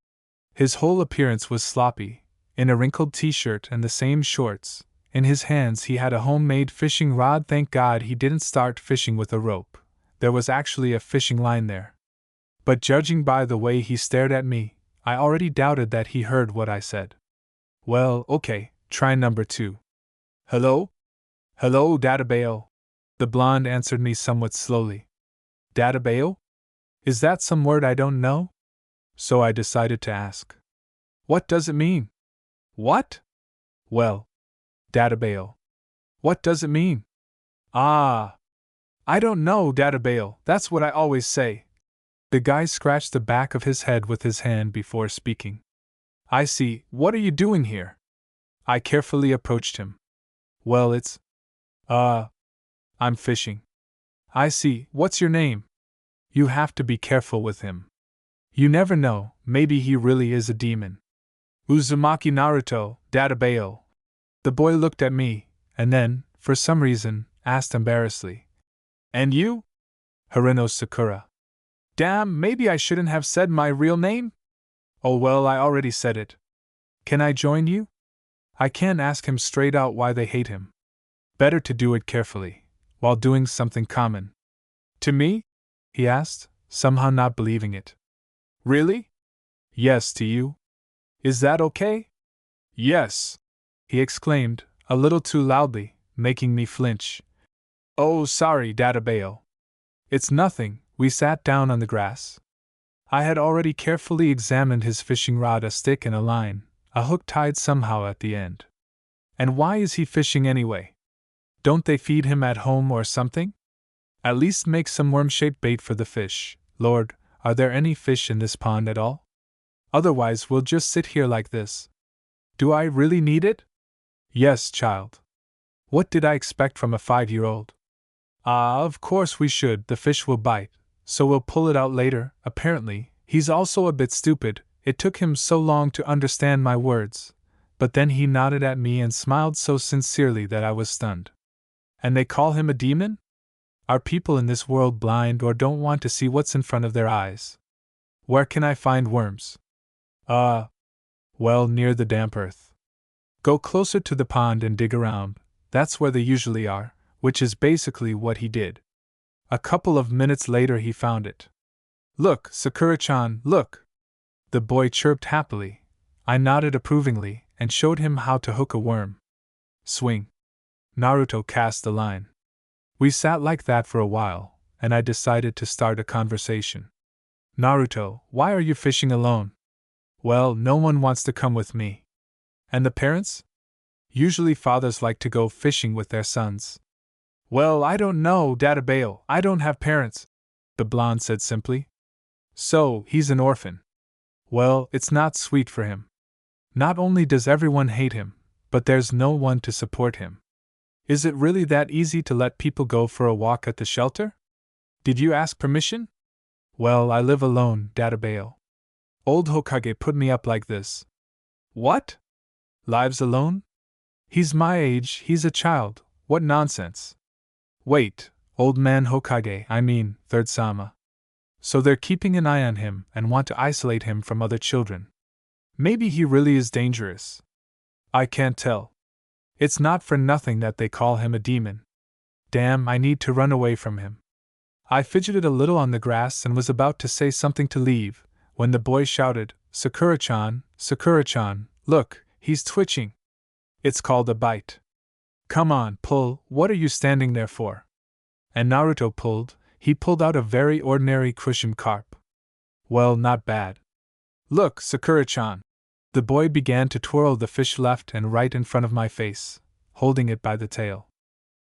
Speaker 1: His whole appearance was sloppy, in a wrinkled t-shirt and the same shorts. In his hands he had a homemade fishing rod. Thank God he didn't start fishing with a rope. There was actually a fishing line there. But judging by the way he stared at me, I already doubted that he heard what I said. Well, okay, try number 2. Hello? Hello, Databeo. The blonde answered me somewhat slowly. Databeo? Is that some word I don't know? So I decided to ask. What does it mean? What? Well, Databeo. What does it mean? Ah. I don't know, Databeo, that's what I always say. The guy scratched the back of his head with his hand before speaking. I see, what are you doing here? I carefully approached him. Well, I'm fishing. I see, what's your name? You have to be careful with him. You never know, maybe he really is a demon. Uzumaki Naruto, Databeo. The boy looked at me, and then, for some reason, asked embarrassedly. And you? Harino Sakura. Damn, maybe I shouldn't have said my real name? Oh well, I already said it. Can I join you? I can't ask him straight out why they hate him. Better to do it carefully, while doing something common. To me? He asked, somehow not believing it. Really? Yes, to you. Is that okay? Yes, he exclaimed, a little too loudly, making me flinch. Oh, sorry, Databeo. It's nothing. We sat down on the grass. I had already carefully examined his fishing rod, a stick and a line, a hook tied somehow at the end. And why is he fishing anyway? Don't they feed him at home or something? At least make some worm-shaped bait for the fish, Lord, are there any fish in this pond at all? Otherwise, we'll just sit here like this. Do I really need it? Yes, child. What did I expect from a 5-year-old? Ah, of course we should, the fish will bite, so we'll pull it out later. Apparently, he's also a bit stupid, it took him so long to understand my words. But then he nodded at me and smiled so sincerely that I was stunned. And they call him a demon? Are people in this world blind or don't want to see what's in front of their eyes? Where can I find worms? Well, near the damp earth. Go closer to the pond and dig around, that's where they usually are, which is basically what he did. A couple of minutes later he found it. Look, Sakura-chan, look! The boy chirped happily. I nodded approvingly and showed him how to hook a worm. Swing. Naruto cast the line. We sat like that for a while, and I decided to start a conversation. Naruto, why are you fishing alone? Well, no one wants to come with me. And the parents? Usually fathers like to go fishing with their sons. Well, I don't know, Databao, I don't have parents, the blonde said simply. So, he's an orphan. Well, it's not sweet for him. Not only does everyone hate him, but there's no one to support him. Is it really that easy to let people go for a walk at the shelter? Did you ask permission? Well, I live alone, Databao. Old Hokage put me up like this. What? Lives alone? He's my age, he's a child, what nonsense. Wait, old man Hokage, I mean, third Sama. So they're keeping an eye on him and want to isolate him from other children. Maybe he really is dangerous. I can't tell. It's not for nothing that they call him a demon. Damn, I need to run away from him. I fidgeted a little on the grass and was about to say something to leave, when the boy shouted, Sakura-chan, Sakura-chan, look, he's twitching. It's called a bite. Come on, pull, what are you standing there for? And Naruto pulled. He pulled out a very ordinary crucian carp. Well, not bad. Look, Sakura-chan. The boy began to twirl the fish left and right in front of my face, holding it by the tail.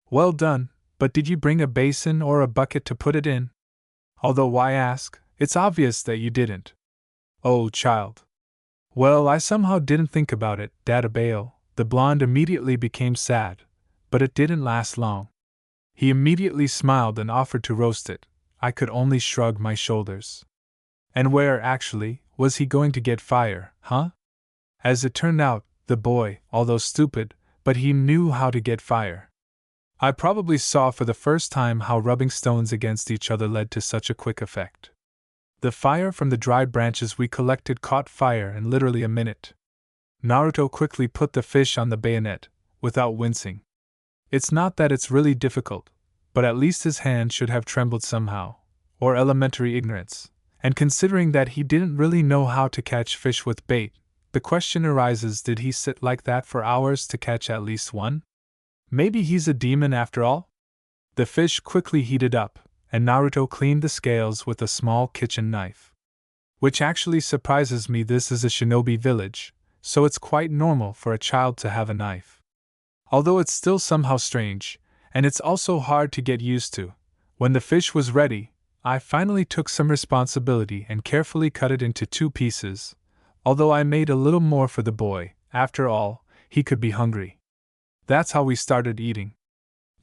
Speaker 1: Well done, but did you bring a basin or a bucket to put it in? Although why ask, it's obvious that you didn't. Oh, child. Well, I somehow didn't think about it, Databao. The blonde immediately became sad, but it didn't last long. He immediately smiled and offered to roast it. I could only shrug my shoulders. And where, actually, was he going to get fire, huh? As it turned out, the boy, although stupid, but he knew how to get fire. I probably saw for the first time how rubbing stones against each other led to such a quick effect. The fire from the dried branches we collected caught fire in literally a minute. Naruto quickly put the fish on the bayonet, without wincing. It's not that it's really difficult, but at least his hand should have trembled somehow, or elementary ignorance, and considering that he didn't really know how to catch fish with bait, the question arises, did he sit like that for hours to catch at least one? Maybe he's a demon after all? The fish quickly heated up, and Naruto cleaned the scales with a small kitchen knife. Which actually surprises me, this is a shinobi village, so it's quite normal for a child to have a knife. Although it's still somehow strange, and it's also hard to get used to. When the fish was ready, I finally took some responsibility and carefully cut it into 2 pieces, although I made a little more for the boy. After all, he could be hungry. That's how we started eating.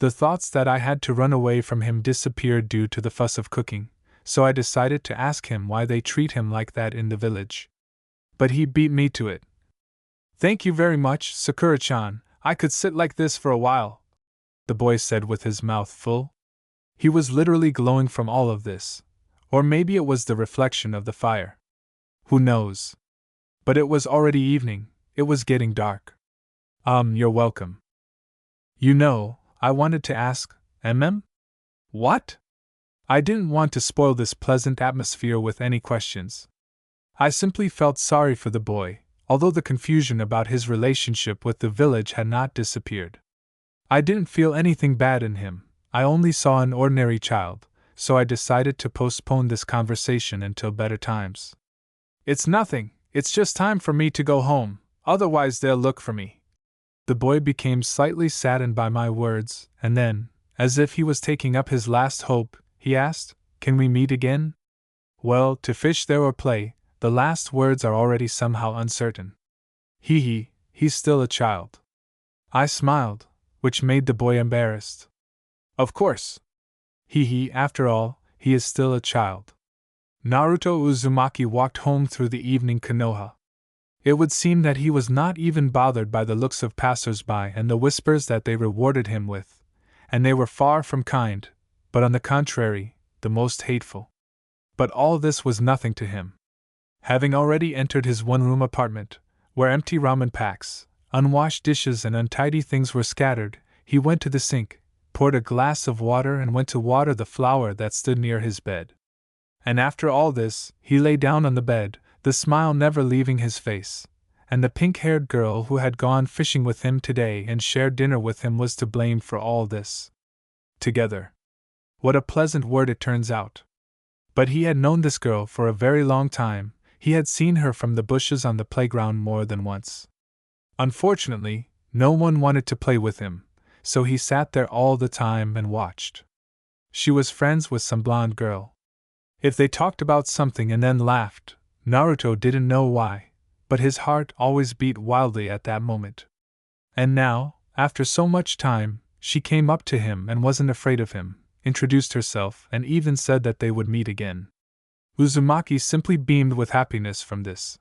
Speaker 1: The thoughts that I had to run away from him disappeared due to the fuss of cooking, so I decided to ask him why they treat him like that in the village. But he beat me to it. Thank you very much, Sakura-chan. I could sit like this for a while, the boy said with his mouth full. He was literally glowing from all of this, or maybe it was the reflection of the fire. Who knows? But it was already evening, it was getting dark. You're welcome. You know, I wanted to ask, What? I didn't want to spoil this pleasant atmosphere with any questions. I simply felt sorry for the boy, although the confusion about his relationship with the village had not disappeared. I didn't feel anything bad in him, I only saw an ordinary child, so I decided to postpone this conversation until better times. It's nothing, it's just time for me to go home, otherwise they'll look for me. The boy became slightly saddened by my words, and then, as if he was taking up his last hope, he asked, Can we meet again? Well, to fish there or play, the last words are already somehow uncertain. He's still a child. I smiled, which made the boy embarrassed. Of course. After all, he is still a child. Naruto Uzumaki walked home through the evening Konoha. It would seem that he was not even bothered by the looks of passers-by and the whispers that they rewarded him with, and they were far from kind, but on the contrary, the most hateful. But all this was nothing to him. Having already entered his one-room apartment, where empty ramen packs, unwashed dishes and untidy things were scattered, he went to the sink, poured a glass of water and went to water the flower that stood near his bed. And after all this, he lay down on the bed, the smile never leaving his face, and the pink-haired girl who had gone fishing with him today and shared dinner with him was to blame for all this. Together. What a pleasant word it turns out. But he had known this girl for a very long time, he had seen her from the bushes on the playground more than once. Unfortunately, no one wanted to play with him, so he sat there all the time and watched. She was friends with some blonde girl. If they talked about something and then laughed, Naruto didn't know why, but his heart always beat wildly at that moment. And now, after so much time, she came up to him and wasn't afraid of him, introduced herself, and even said that they would meet again. Uzumaki simply beamed with happiness from this.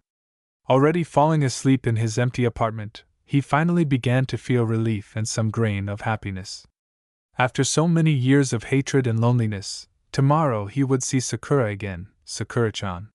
Speaker 1: Already falling asleep in his empty apartment, he finally began to feel relief and some grain of happiness. After so many years of hatred and loneliness, tomorrow he would see Sakura again, Sakura-chan.